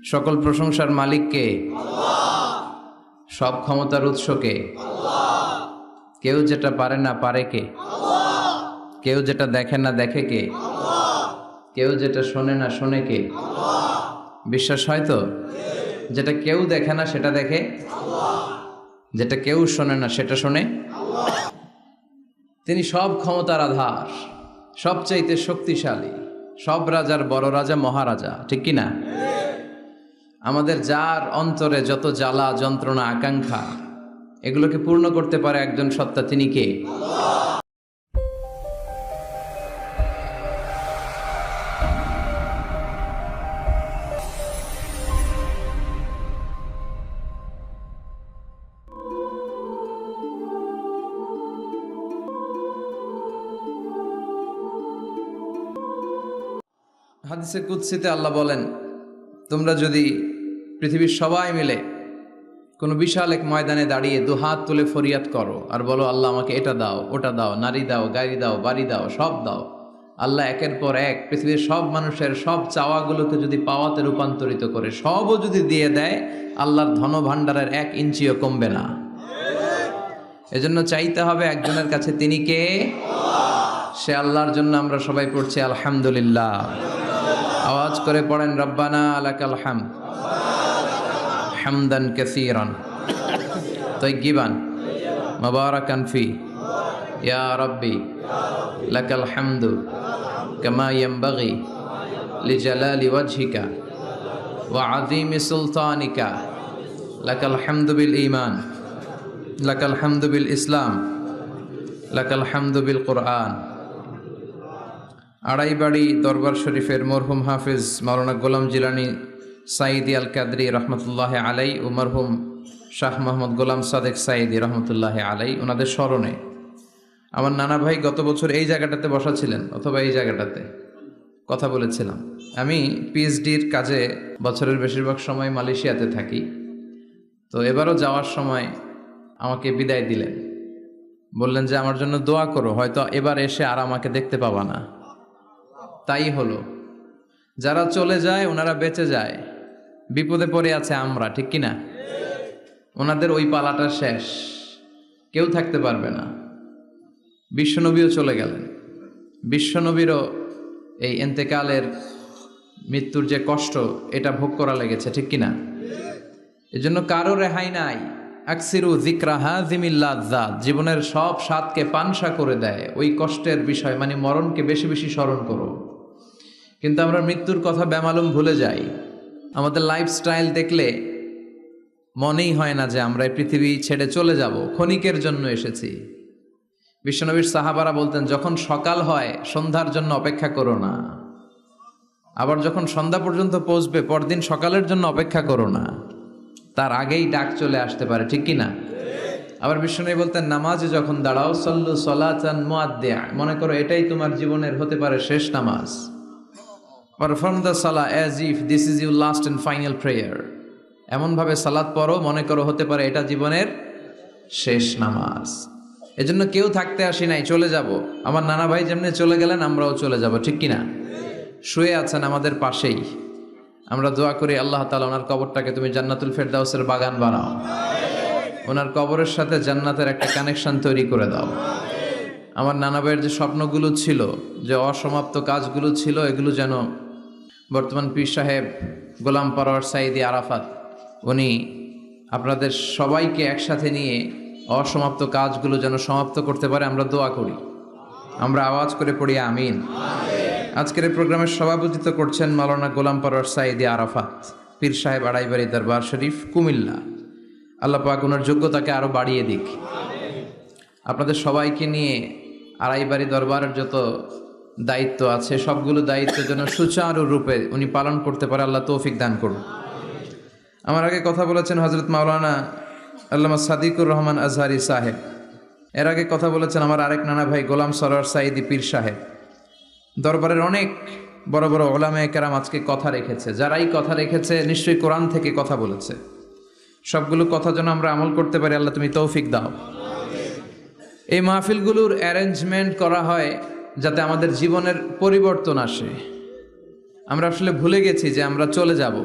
সকল প্রশংসার মালিক কে? সব ক্ষমতার উৎস কে? কেউ যেটা পারে না পারে কে? কেউ যেটা দেখে না দেখে কে? কেউ যেটা শোনে না শোনে কে? বিশ্বাস হয় তো? যেটা কেউ দেখে না সেটা দেখে, যেটা কেউ শোনে না সেটা শোনে। তিনি সব ক্ষমতার আধার, সবচাইতে শক্তিশালী, সব রাজার বড় রাজা, মহারাজা, ঠিক কি না? আমাদের যার অন্তরে যত জ্বালা যন্ত্রণা আকাঙ্ক্ষা, এগুলোকে পূর্ণ করতে পারে একজন সত্তা, তিনি কে? হাদিসে কুদসিতে আল্লাহ বলেন, তোমরা যদি পৃথিবীর সবাই মিলে কোনো বিশাল এক ময়দানে দাঁড়িয়ে দুহাত তুলে ফরিয়াদ করো আর বলো, আল্লাহ আমাকে এটা দাও, ওটা দাও, নারী দাও, গাড়ি দাও, বাড়ি দাও, সব দাও, আল্লাহ একের পর এক পৃথিবীর সব মানুষের সব চাওয়াগুলোকে যদি পাওয়াতে রূপান্তরিত করে সবও যদি দিয়ে দেয়, আল্লাহর ধন ভাণ্ডারের 1 ইঞ্চিও কমবে না। এজন্য চাইতে হবে একজনের কাছে, তিনি কে? সে আল্লাহর জন্য আমরা সবাই পড়ছি আলহামদুলিল্লাহ। আওয়াজ করে পড়েন, রব্বানা লাকাল হামদ হামদান কাসীরান তাইয়্যিবান মুবারাকান ফি ইয়া রাব্বি লাকাল হামদু কামা ইয়ানবাগি লিজালালি ওয়াজহিকা ওয়া আযীমি সুলতানিকা লাকাল হামদু বিল ঈমান লাকাল হামদু বিল ইসলাম লাকাল হামদু বিল কুরআন। আড়াইবাড়ি দরবার শরীফের মরহুম হাফিজ মাওলানা গোলাম জিলানী সাইদি আল কাদরি রহমতুল্লাহ আলাই ও মরহুম শাহ মোহাম্মদ গোলাম সাদেক সাইদি রহমতুল্লাহ আলাই, ওনাদের স্মরণে আমার নানা ভাই গত বছর এই জায়গাটাতে বসা ছিলেন, অথবা এই জায়গাটাতে কথা বলেছিলাম। আমি পিএইচডির কাজে বছরের বেশিরভাগ সময় মালয়েশিয়াতে থাকি, তো এবারও যাওয়ার সময় আমাকে বিদায় দিলেন, বললেন যে আমার জন্য দোয়া করো, হয়তো এবার এসে আর আমাকে দেখতে পাবা না। তাই হলো, যারা চলে যায় ওনারা বেঁচে যায়, বিপদে পড়ে আছে আমরা, ঠিক কিনা? ওনাদের ওই পালাটা শেষ, কেউ থাকতে পারবে না। বিশ্বনবীও চলে গেলেন, বিশ্বনবীরও এই এন্তেকালের মৃত্যুর যে কষ্ট, এটা ভোগ করা লেগেছে, ঠিক কিনা? এজন্য কারো রেহাই নাই। আকসিরু যিকরা হাযিমিল লাযযাত, জীবনের সব স্বাদকে পানসা করে দেয় ওই কষ্টের বিষয়, মানে মরণকে বেশি বেশি স্মরণ করো। কিন্তু আমরা মৃত্যুর কথা বেমালুম ভুলে যাই। আমাদের লাইফস্টাইল দেখলে মনেই হয় না যে আমরা এই পৃথিবী ছেড়ে চলে যাব, ক্ষণিকের জন্য এসেছি। বিশ্বনবীর সাহাবারা বলতেন, যখন সকাল হয় সন্ধ্যার জন্য অপেক্ষা করো না, আবার যখন সন্ধ্যা পর্যন্ত পৌঁছবে পরদিন সকালের জন্য অপেক্ষা করো না, তার আগেই ডাক চলে আসতে পারে, ঠিক কিনা? আবার বিশ্বনবী বলতেন, নামাজে যখন দাঁড়াও, সল্লু সলাতান মুআদ্দিয়া, মনে করো এটাই তোমার জীবনের হতে পারে শেষ নামাজ। Perform the Salah as if this is your last and final prayer, এমনভাবে সালাত পড়ো মনে করো হতে পারে এটা জীবনের শেষ নামাজ। এজন্য কেউ থাকতে আসি নাই, চলে যাব। আমার নানা ভাই যেমনি চলে গেলেন আমরাও চলে যাব, ঠিক কিনা? শুয়ে আছেন আমাদের পাশেই, আমরা দোয়া করি আল্লাহ তাআলা ওনার কবরটাকে তুমি জান্নাতুল ফেরদাউসের বাগান বানাও, ওনার কবরের সাথে জান্নাতের একটা কানেকশন তৈরি করে দাও। আমার নানা ভাইয়ের যে স্বপ্নগুলো ছিল, যে অসমাপ্ত কাজগুলো ছিল, এগুলো যেন বর্তমান পীর সাহেব গোলাম পরওয়ার সাইদি আরাফাত উনি আপনাদের সবাইকে একসাথে নিয়ে অসমাপ্ত কাজগুলো যেন সমাপ্ত করতে পারে, আমরা দোয়া করি। আমরা আওয়াজ করে পড়ি আমিন। আজকের এই প্রোগ্রামের সভাপতিত্ব করছেন মাওলানা গোলাম পরওয়ার সাইদি আরাফাত, পীর সাহেব, আড়াইবাড়ি দরবার শরীফ, কুমিল্লা। আল্লাহ পাক ওনার যোগ্যতাকে আরো বাড়িয়ে দিক। আপনাদের সবাইকে নিয়ে আড়াইবাড়ি দরবারের যত দায়িত্ব আছে সবগুলো দায়িত্বের জন্য সুচারুরূপে উনি পালন করতে পারে, আল্লাহ তৌফিক দান করুন। আমার আগে কথা বলেছেন হযরত মাওলানা আল্লামা সাদিকুর রহমান আজহারি সাহেব, এর আগে কথা বলেছেন আমার আরেক নানা ভাই গোলাম সরওয়ার সাইদি পীর সাহেব। দরবারের অনেক বড় বড় ওলামায়ে কেরাম আজকে কথা রেখেছে, যারাই কথা রেখেছে নিশ্চয়ই কোরআন থেকে কথা বলেছে। সবগুলো কথা যেন আমরা আমল করতে পারি, আল্লাহ তুমি তৌফিক দাও। এই মাহফিলগুলোর অ্যারেঞ্জমেন্ট করা হয় যাতে আমাদের জীবনের পরিবর্তন আসে। আমরা আসলে ভুলে গেছি যে আমরা চলে যাব,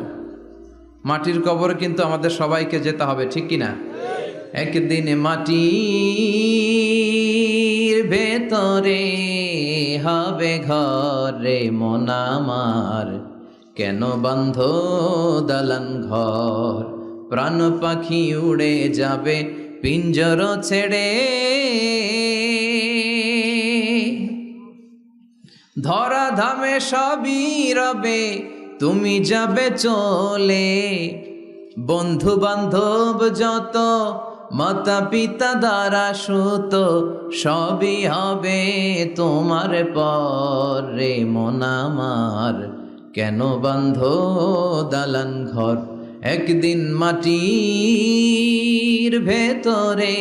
মাটির কবর কিন্তু আমাদের সবাইকে যেতে হবে, ঠিক কিনা? একদিন মাটির ভেতরে হবে ঘরে মন আমার, কেন বন্ধ দালান ঘর, প্রাণ পাখি উড়ে যাবে পিঞ্জর ছেড়ে, ধরা ধামে সবই রবে তুমি যাবে চলে, বন্ধু বান্ধব যত মাতা পিতা দ্বারা সুত সবই হবে তোমার পরে মন আমার, কেন বন্ধ দালান ঘর, একদিন মাটির ভেতরে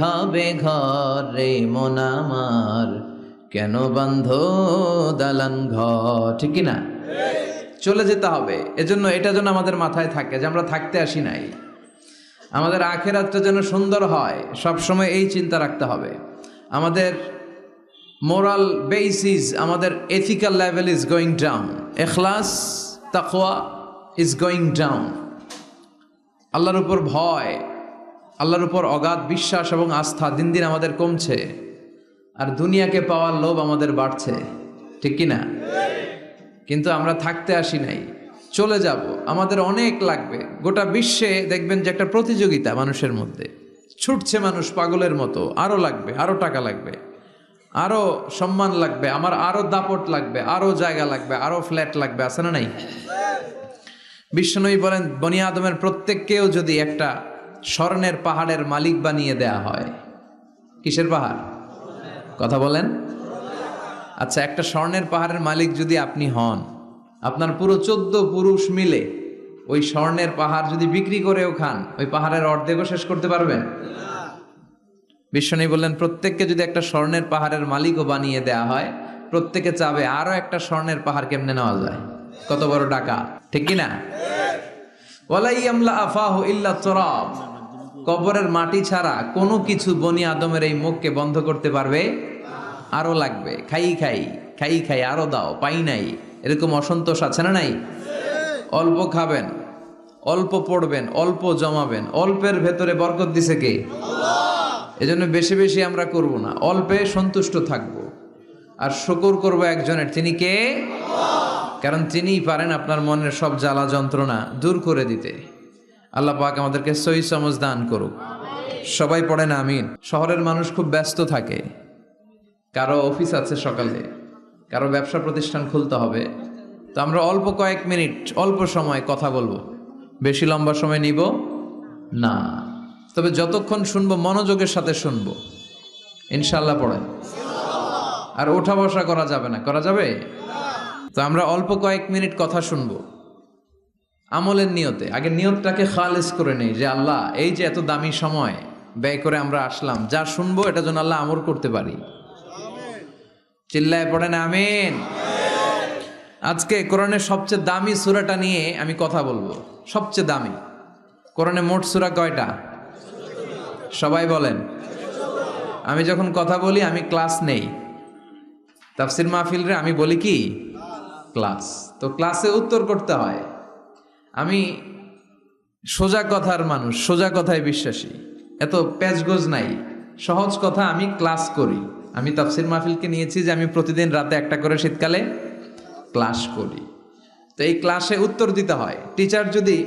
হবে ঘরে মন আমার, কেন বন্ধ দালান ঘর, ঠিক কিনা? চলে যেতে হবে। এজন্য এটা যেন আমাদের মাথায় থাকে যে আমরা থাকতে আসি নাই, আমাদের আখিরাতটা যেন সুন্দর হয়, সবসময় এই চিন্তা রাখতে হবে। আমাদের মোরাল বেসিস, আমাদের ethical level is going down, ইখলাস তাকওয়া ইজ গোয়িং ডাউন। আল্লাহর উপর ভয়, আল্লাহর উপর অগাধ বিশ্বাস এবং আস্থা দিন দিন আমাদের কমছে, আর দুনিয়াকে পাওয়ার লোভ আমাদের বাড়ছে, ঠিক কিনা? কিন্তু আমরা থাকতে আসি নাই, চলে যাব। আমাদের অনেক লাগবে। গোটা বিশ্বে দেখবেন যে একটা প্রতিযোগিতা মানুষের মধ্যে, ছুটছে মানুষ পাগলের মতো, আরো লাগবে, আরো টাকা লাগবে, আরো সম্মান লাগবে, আমার আরো দাপট লাগবে, আরো জায়গা লাগবে, আরো ফ্ল্যাট লাগবে, আছে না নাই? বিশ্বনবী বলেন, বনি আদমের প্রত্যেককেও যদি একটা স্বর্ণের পাহাড়ের মালিক বানিয়ে দেয়া হয়। কিসের পাহাড়? কথা বলেন। আচ্ছা, একটা স্বর্ণের পাহাড়ের মালিক যদি আপনি হন, আপনার পুরো 14 পুরুষ মিলে ওই স্বর্ণের পাহাড় যদি বিক্রি করেও খান, ওই পাহাড়ের অর্ধেকও শেষ করতে পারবেন? বিশ্বনবী বললেন, প্রত্যেককে যদি একটা স্বর্ণের পাহাড়ের মালিকও বানিয়ে দেয়া হয়, প্রত্যেকে চাবে আরো একটা স্বর্ণের পাহাড় কেমনে নেওয়া যায়। কত বড় টাকা, ঠিক কিনা? ওয়ালাই আমলা আফাহু ইল্লা তুরাব, কবরের মাটি ছাড়া কোনো কিছু বনি আদমের এই মুখকে বন্ধ করতে পারবে? আরো লাগবে, খাই খাই খাই খাই, আরো দাও, পাই নাই, এরকম অসন্তোষ আছে না নাই? অল্প খাবেন, অল্প পড়বেন, অল্প জমাবেন, অল্পের ভেতরে বরকত দিছে কে? এজন্য বেশি বেশি আমরা করব না, অল্পে সন্তুষ্ট থাকব, আর শুকর করব একজনের, তিনি কে? কারণ তিনিই পারেন আপনার মনের সব জ্বালা যন্ত্রণা দূর করে দিতে। আল্লাহ পাক আমাদেরকে সহি সমঝ দান করুক। সবাই পড়েন আমিন। শহরের মানুষ খুব ব্যস্ত থাকে, কারো অফিস আছে সকালে, কারো ব্যবসা প্রতিষ্ঠান খুলতে হবে। তো আমরা অল্প কয়েক মিনিট, অল্প সময় কথা বলবো, বেশি লম্বা সময় নিব না। তবে যতক্ষণ শুনবো মনোযোগের সাথে শুনবো, ইনশাআল্লাহ পড়েন। আর ওঠা বসা করা যাবে না, করা যাবে? তো আমরা অল্প কয়েক মিনিট কথা শুনবো আমলের নিয়তে। আগে নিয়তটাকে খালিস করে নেই, যে আল্লাহ এই যে এত দামি সময় ব্যয় করে আমরা আসলাম, যা শুনবো এটা যেন আল্লাহ আমল করতে পারি। চিল্লায় পড়েন আমিন। আজকে কোরআনের সবচেয়ে দামি সূরাটা নিয়ে আমি কথা বলবো। সবচেয়ে দামি কোরআনে মোট সূরা কয়টা? সবাই বলেন। আমি যখন কথা বলি আমি ক্লাস নেই, তাফসির মাহফিলরে আমি বলি কি ক্লাস। তো ক্লাসে উত্তর করতে হয়। আমি সোজা কথার মানুষ, সোজা কথায় বিশ্বাসী, এত প্যাচগোজ নাই, সহজ কথা আমি ক্লাস করি। আমি তাফসির মাহফিলকে নিয়েছি যে আমি প্রতিদিন রাতে একটা করে শীতকালে ক্লাস করি। তো এই ক্লাসে উত্তর দিতে হয়। টিচার যদি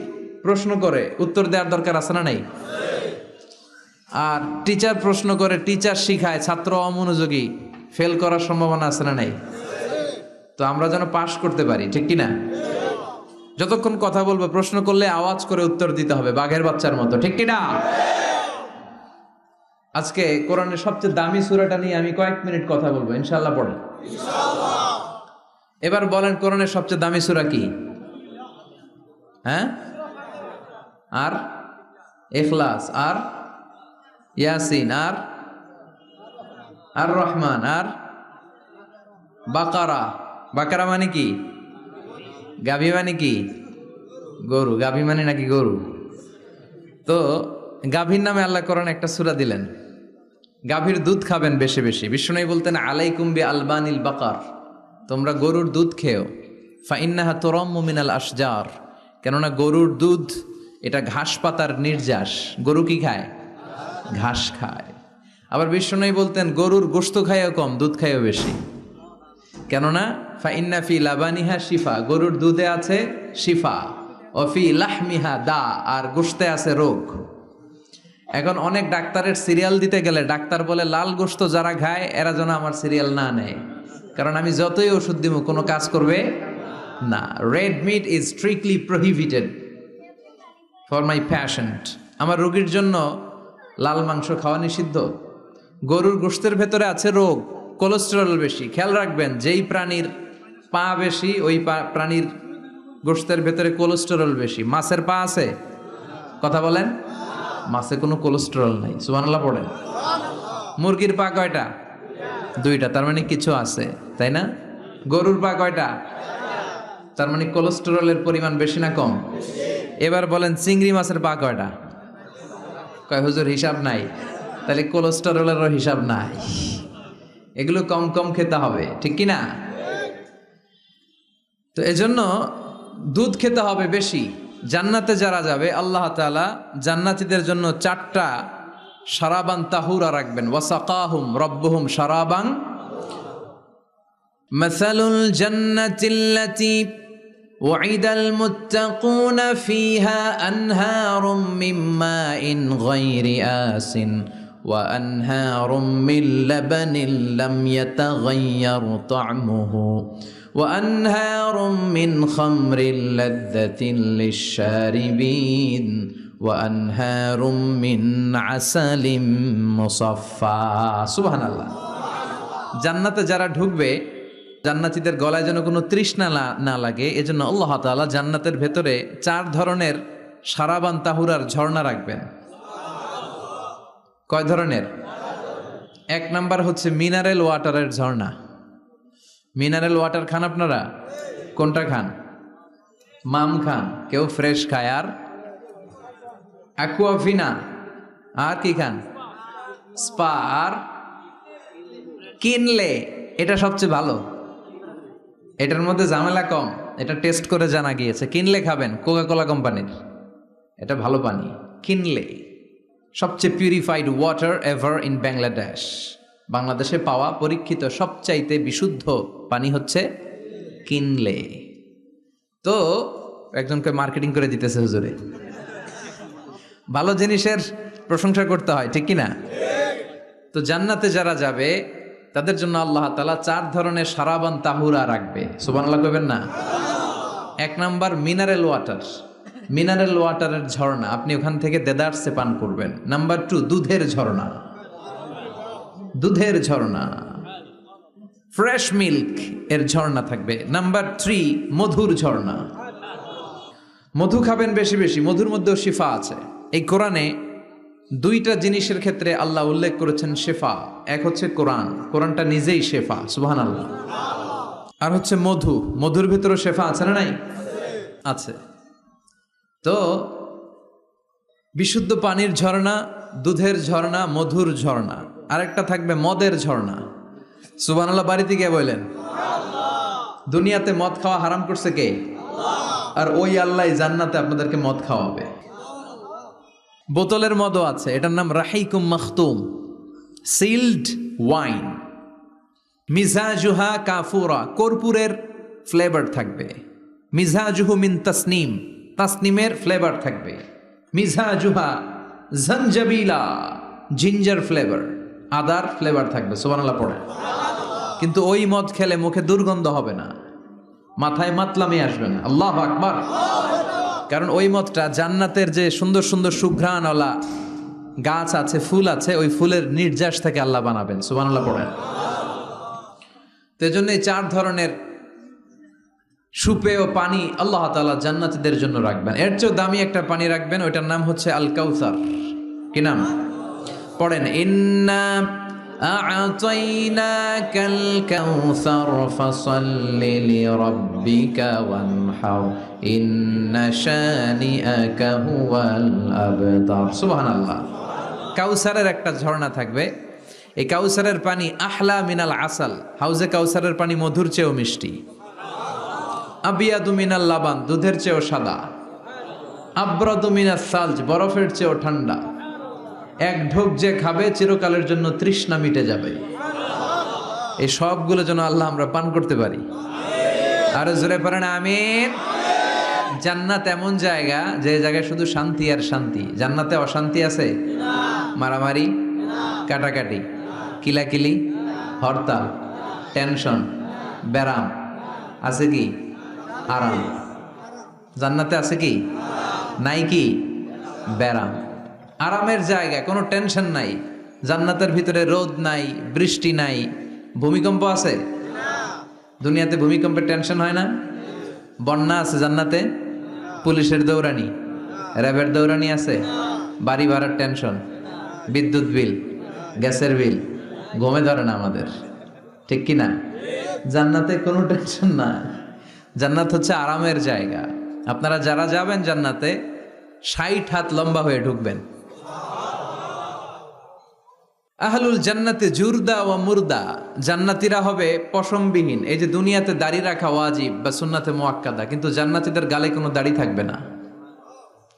প্রশ্ন করে উত্তর দেওয়ার দরকার আছে না নাই? আর টিচার প্রশ্ন করে, টিচার শিখায়, ছাত্র অমনোযোগী, ফেল করার সম্ভাবনা আছে না নাই? তো আমরা যেন পাস করতে পারি, ঠিক কিনা? যতক্ষণ কথা বলবো, প্রশ্ন করলে আওয়াজ করে উত্তর দিতে হবে, বাঘের বাচ্চার মতো, ঠিক কিনা? আজকে কোরআনের সবচেয়ে দামি সূরাটা নিয়ে আমি কয়েক মিনিট কথা বলবো, ইনশাআল্লাহ পড়েন। এবার বলেন কোরআনের সবচেয়ে দামি সূরা কি? হ্যাঁ? আর ইখলাস, আর ইয়াসিন, আর আর রহমান, আর বাকারা। বাকারা মানে কি? গাভী মানে কি? গরু। গাভী মানে নাকি গরু? তো গাভীর নামে আল্লাহ কোরআন একটা সূরা দিলেন। গাভীর দুধ খাবেন বেশি বেশি। বিষ্ণু বলতেন আলাইকুম বি আলবানিল বাকার, তোমরা গরুর দুধ খেও। ফা ইন্নাহা তুরাম্মু মিনাল আশজার, কেননা গরুর দুধ এটা ঘাস পাতার নির্যাস। গরু কি খায়? ঘাস খায়। আবার বিশ্বনবী বলতেন গরুর গোশত খায়ও কম, দুধ খায়ও বেশি। কেননা ফাইন্না ফি লাবানিহা শিফা, গরুর দুধে আছে শিফা, অফি লাহমিহা দা, আর গোশতে আছে রোগ। এখন অনেক ডাক্তারের সিরিয়াল দিতে গেলে ডাক্তার বলে লাল গোশত যারা খায় এরা যেন আমার সিরিয়াল না নেয়, কারণ আমি যতই ওষুধ দিব কোনো কাজ করবে না। Red meat is strictly prohibited for my patient. আমার রোগীর জন্য লাল মাংস খাওয়া নিষিদ্ধ। গরুর গোশতের ভেতরে আছে রোগ, কোলেস্টেরল বেশি। খেয়াল রাখবেন, যেই প্রাণীর পা বেশি ওই প্রাণীর গোশতের ভেতরে কোলেস্টেরল বেশি। মাছের পা আছে? কথা বলেন। মাছে কোনো কোলেস্টেরল নাই, সুবহানাল্লাহ পড়েন। মুরগির পা কয়টা? দুইটা, তার মানে কিছু আছে, তাই না? গরুর পা কয়টা? তার মানে কোলেস্টেরলের পরিমাণ বেশি না কম? এবার বলেন চিংড়ি মাছের পা কয়টা? কয় হুজুর হিসাব নাই। তাহলে কোলেস্টেরলেরও হিসাব নাই। এগুলো কম কম খেতে হবে, ঠিক কি না? তো এজন্য দুধ খেতে হবে বেশি। জান্নাতে যারা যাবে আল্লাহ তাআলা জান্নাতীদের জন্য 4টা শারাবান তাহুরা রাখবেন। ওয়াসাকাহুম রাব্বুহুম শারাবান মাসালুল জান্নাতিল্লাতী ওয়াইদাল মুত্তাকুনা ফিহা আনহারুম মিন মাইন গায়রি আসিন ওয়া আনহারুম মিন লাবানিন লাম ইয়াতাগায়্যার তা'মুহু وأنهار من خمر لذة للشاربين وأنهار من عسل مصفى سبحان الله। জান্নাতে যারা ঢুকবে জান্নাতীদের গলায় যেন কোনো তৃষ্ণা না লাগে, এজন্য আল্লাহ তাআলা জান্নাতের ভেতরে 4 ধরনের শারাবান তাহুরার ঝর্ণা রাখবেন। কয় ধরনের? 1 নাম্বার হচ্ছে মিনারেল ওয়াটারের ঝর্ণা। মিনারেল ওয়াটার খান আপনারা? কোনটা খান? মাম খান, কেউ ফ্রেশ খায়, আর অ্যাকুয়াফিনা, আর কি খান? স্পা, আর কিনলে। এটা সবচেয়ে ভালো, এটার মধ্যে ঝামেলা কম, এটা টেস্ট করে জানা গিয়েছে। কিনলে খাবেন, কোকাকোলা কোম্পানির, এটা ভালো পানি। কিনলে সবচেয়ে purified water ever in Bangladesh. বাংলাদেশে পাওয়া পরীক্ষিত সবচাইতে বিশুদ্ধ পানি হচ্ছে কিনলে। তো একজনকে মার্কেটিং করে দিতেছে হুজুরে। ভালো জিনিসের প্রশংসা করতে হয়, ঠিক কিনা? তো জান্নাতে যারা যাবে তাদের জন্য আল্লাহ তাআলা 4 ধরনের শারাবান তাহুরা রাখবে। সুবহানাল্লাহ কইবেন না? 1 নাম্বার মিনারেল ওয়াটার, মিনারেল ওয়াটারের ঝর্ণা, আপনি ওখান থেকে দেদারসে পান করবেন। নাম্বার 2 দুধের ঝর্ণা, দুধের ঝর্ণা, ফ্রেশ মিল্ক এর ঝর্ণা থাকবে। নাম্বার 3 মধুর ঝর্ণা, মধু খাবেন বেশি বেশি, মধুর মধ্যেও শিফা আছে। এই কোরআনে 2টা জিনিসের ক্ষেত্রে আল্লাহ উল্লেখ করেছেন শেফা। এক হচ্ছে কোরআন, কোরআনটা নিজেই শেফা, সুবহানাল্লাহ। আর হচ্ছে মধু, মধুর ভিতরে শেফা আছে না নাই? আছে। তো বিশুদ্ধ পানির ঝর্ণা, দুধের ঝর্ণা, মধুর ঝর্ণা, আরেকটা থাকবে মদের ঝর্ণা। সুবহানাল্লাহ বাড়িতে গিয়ে বললেন। দুনিয়াতে মদ খাওয়া হারাম করছে কে? আর ওই আল্লাহ জান্নাতে আপনাদেরকে মদ খাওয়াবে। বোতলের মদও আছে, এটার নাম রাহিকুম মাখতুম, সিল্ড ওয়াইন। মিজাজুহা কাফুরা, কর্পূরের ফ্লেভার থাকবে। মিজাজুহু মিন তাসনিম, তাসনিমের ফ্লেভার থাকবে। মিজাজুহা জঞ্জাবিলা, জিঞ্জার ফ্লেভার, আদার ফ্লেভার থাকবে। সুবহানাল্লাহ পড়ে। কিন্তু ওই মদ খেলে মুখে দুর্গন্ধ হবে না, মাথায় মাতলামি আসবে না। আল্লাহু আকবার। কারণ ওই মদটা জান্নাতের যে সুন্দর সুন্দর সুঘ্রাণওয়ালা গাছ আছে, ফুল আছে, ওই ফুলের নির্যাস থেকে আল্লাহ বানাবেন। সুবহানাল্লাহ পড়েন। তো এই জন্য 4 ধরনের সুপেয় পানি আল্লাহ তাআলা জান্নাতীদের জন্য রাখবেন। এর চেয়েও দামি একটা পানি রাখবেন, ওইটার নাম হচ্ছে আল কাউসার। কি নাম? পড়েন, ইন্না আ'তাইনাকাল কাউসার ফাসাল্লি লিরাব্বিকা ওয়ানহার ইন্না শানিআকা হুয়াল আবতার। সুবহানাল্লাহ। কাউসারের একটা ঝর্ণা থাকবে। এই কাউসারের পানি আহলা মিনাল আসাল, হাউজে কাউসারের পানি মধুর চেয়েও মিষ্টি। আবিয়াদু মিনাল লাবান, দুধের চেয়েও সাদা। আব্রাদু মিনাস সালজ, বরফের চেয়েও ঠান্ডা। এক ঢোক যে খাবে চিরকালের জন্য তৃষ্ণা মিটে যাবে। এই সবগুলো যেন আল্লাহ আমরা পান করতে পারি। আরো জোরে পড়েন আমিন। জান্নাত এমন জায়গা যে জায়গায় শুধু শান্তি আর শান্তি। জান্নাতে অশান্তি আছে? মারামারি, কাটাকাটি, কিলাকিলি, হরতাল, টেনশন, ব্যারাম আছে কি? আরাম। জান্নাতে আছে কি? নাই কি? ব্যারাম। আরামের জায়গা, কোনো টেনশন নাই। জান্নাতের ভিতরে রোদ নাই, বৃষ্টি নাই, ভূমিকম্প আছে? দুনিয়াতে ভূমিকম্পের টেনশন হয় না? বন্যা আছে জান্নাতে? পুলিশের দৌড়ানি, র্যাবের দৌড়ানি আছে? বাড়ি ভাড়ার টেনশন, বিদ্যুৎ বিল, গ্যাসের বিল, ঘুমে ধরে না আমাদের, ঠিক কি না? জান্নাতে কোনো টেনশন না। জান্নাত হচ্ছে আরামের জায়গা। আপনারা যারা যাবেন জান্নাতে 60 হাত লম্বা হয়ে ঢুকবেন। আহলুল জান্নাতে জুরদা ওয়া মুরদা, জান্নাতীরা হবে পশমবিহীন। এই যে দুনিয়াতে দাড়ি রাখা ওয়াজিব বা সুন্নাতে মুআক্কাদা, কিন্তু জান্নাতীদের গালে কোনো দাড়ি থাকবে না,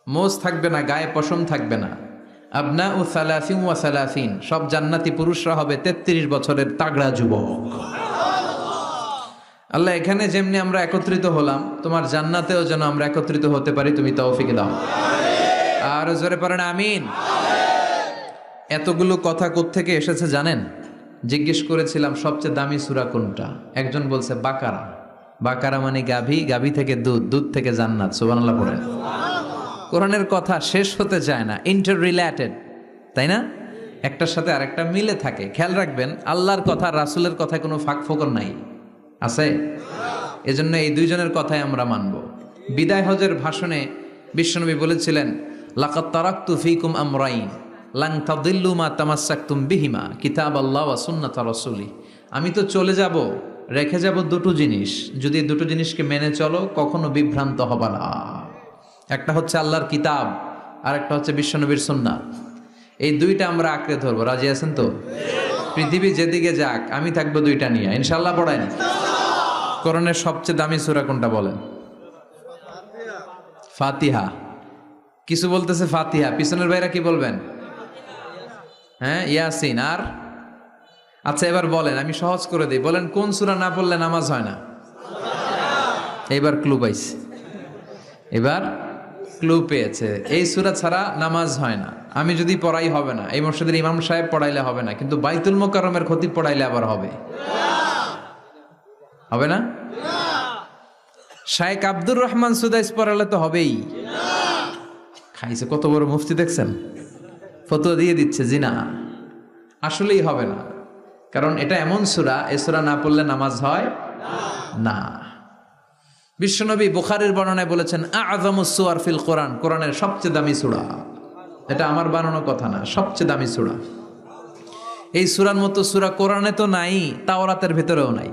মোজ থাকবে না, গায়ে পশম থাকবে না। আবনাউ সালাসিন ওয়া সালাসিন, সব জান্নাতি পুরুষরা হবে 33 বছরের তাগড়া যুবক। আল্লাহ, এখানে যেমনি আমরা একত্রিত হলাম, তোমার জান্নাতেও যেন আমরা একত্রিত হতে পারি, তুমি তৌফিক দাও। আর জোরে পড়েন আমিন। এতগুলো কথা কোত্থেকে এসেছে জানেন? জিজ্ঞেস করেছিলাম সবচেয়ে দামি সূরা কোনটা? একজন বলছে বাকারা। বাকারা মানে গাভী, গাভী থেকে দুধ, দুধ থেকে জান্নাত। সুবহানাল্লাহ পড়েন। কোরআনের কথা শেষ হতে চায় না, ইন্টার রিলেটেড, তাই না? একটার সাথে আরেকটা মিলে থাকে। খেয়াল রাখবেন, আল্লাহর কথা রাসূলের কথায় কোনো ফাঁক ফোকর নাই, আছে? এজন্য এই দুইজনের কথাই আমরা মানব। বিদায় হজের ভাষণে বিশ্বনবী বলেছিলেন, লাকাদ তারাকতু ফীকুম আমরাইন লান তাদিল্লু মা তামাসসাকতুম বিহিমা কিতাবাল্লাহ ওয়া সুন্নাতা রাসূলি। আমি তো চলে যাব, রেখে যাব দুটো জিনিস, যদি দুটো জিনিসকে মেনে চলো কখনো বিভ্রান্ত হবে না। একটা হচ্ছে আল্লাহর কিতাব, আর একটা হচ্ছে বিশ্বনবীর সুন্নাত। এই দুইটা আমরা আঁকড়ে ধরবো। রাজি আছেন তো? পৃথিবী যেদিকে যাক, আমি থাকবো দুইটা নিয়ে, ইনশাআল্লাহ। পড়েন। কোরআনের সবচেয়ে দামি সূরা কোনটা বলেন? ফাতিহা। কিছু বলতেছে ফাতিহা, পিছনের ভাইরা কি বলবেন? হ্যাঁ, ইয়াসিন। আর আচ্ছা, এবার বলেন, আমি সহজ করে দিই, বলেন কোন সূরা না পড়লে নামাজ হয় না? এবার ক্লু পাইছে, এবার ক্লু পেয়েছে। এই সূরা ছাড়া নামাজ হয় না। আমি যদি পড়াই হবে না, এই মসজিদের ইমাম সাহেব পড়াইলে হবে না, কিন্তু বাইতুল মুকাররমের খতিব পড়াইলে আবার হবে। হবে না? শাইখ আব্দুর রহমান সুদাইস পড়ালে তো হবেই। খাইছে কত বড় মুফতি দেখছেন, ফতোয়া দিয়ে দিচ্ছে জি না, আসলেই হবে না। কারণ এটা এমন সূরা, এই সূরা না পড়লে নামাজ হয় না। বিশ্বনবী বুখারীর বর্ণনায় বলেছেন, আ'যামুস সুওয়ার ফিল কোরআন, কোরআনের সবচেয়ে দামি সূরা। এটা আমার বানানো কথা না, সবচেয়ে দামি সূরা। এই সূরার মতো সূরা কোরআনে তো নাই, তাওরাতের ভেতরেও নাই,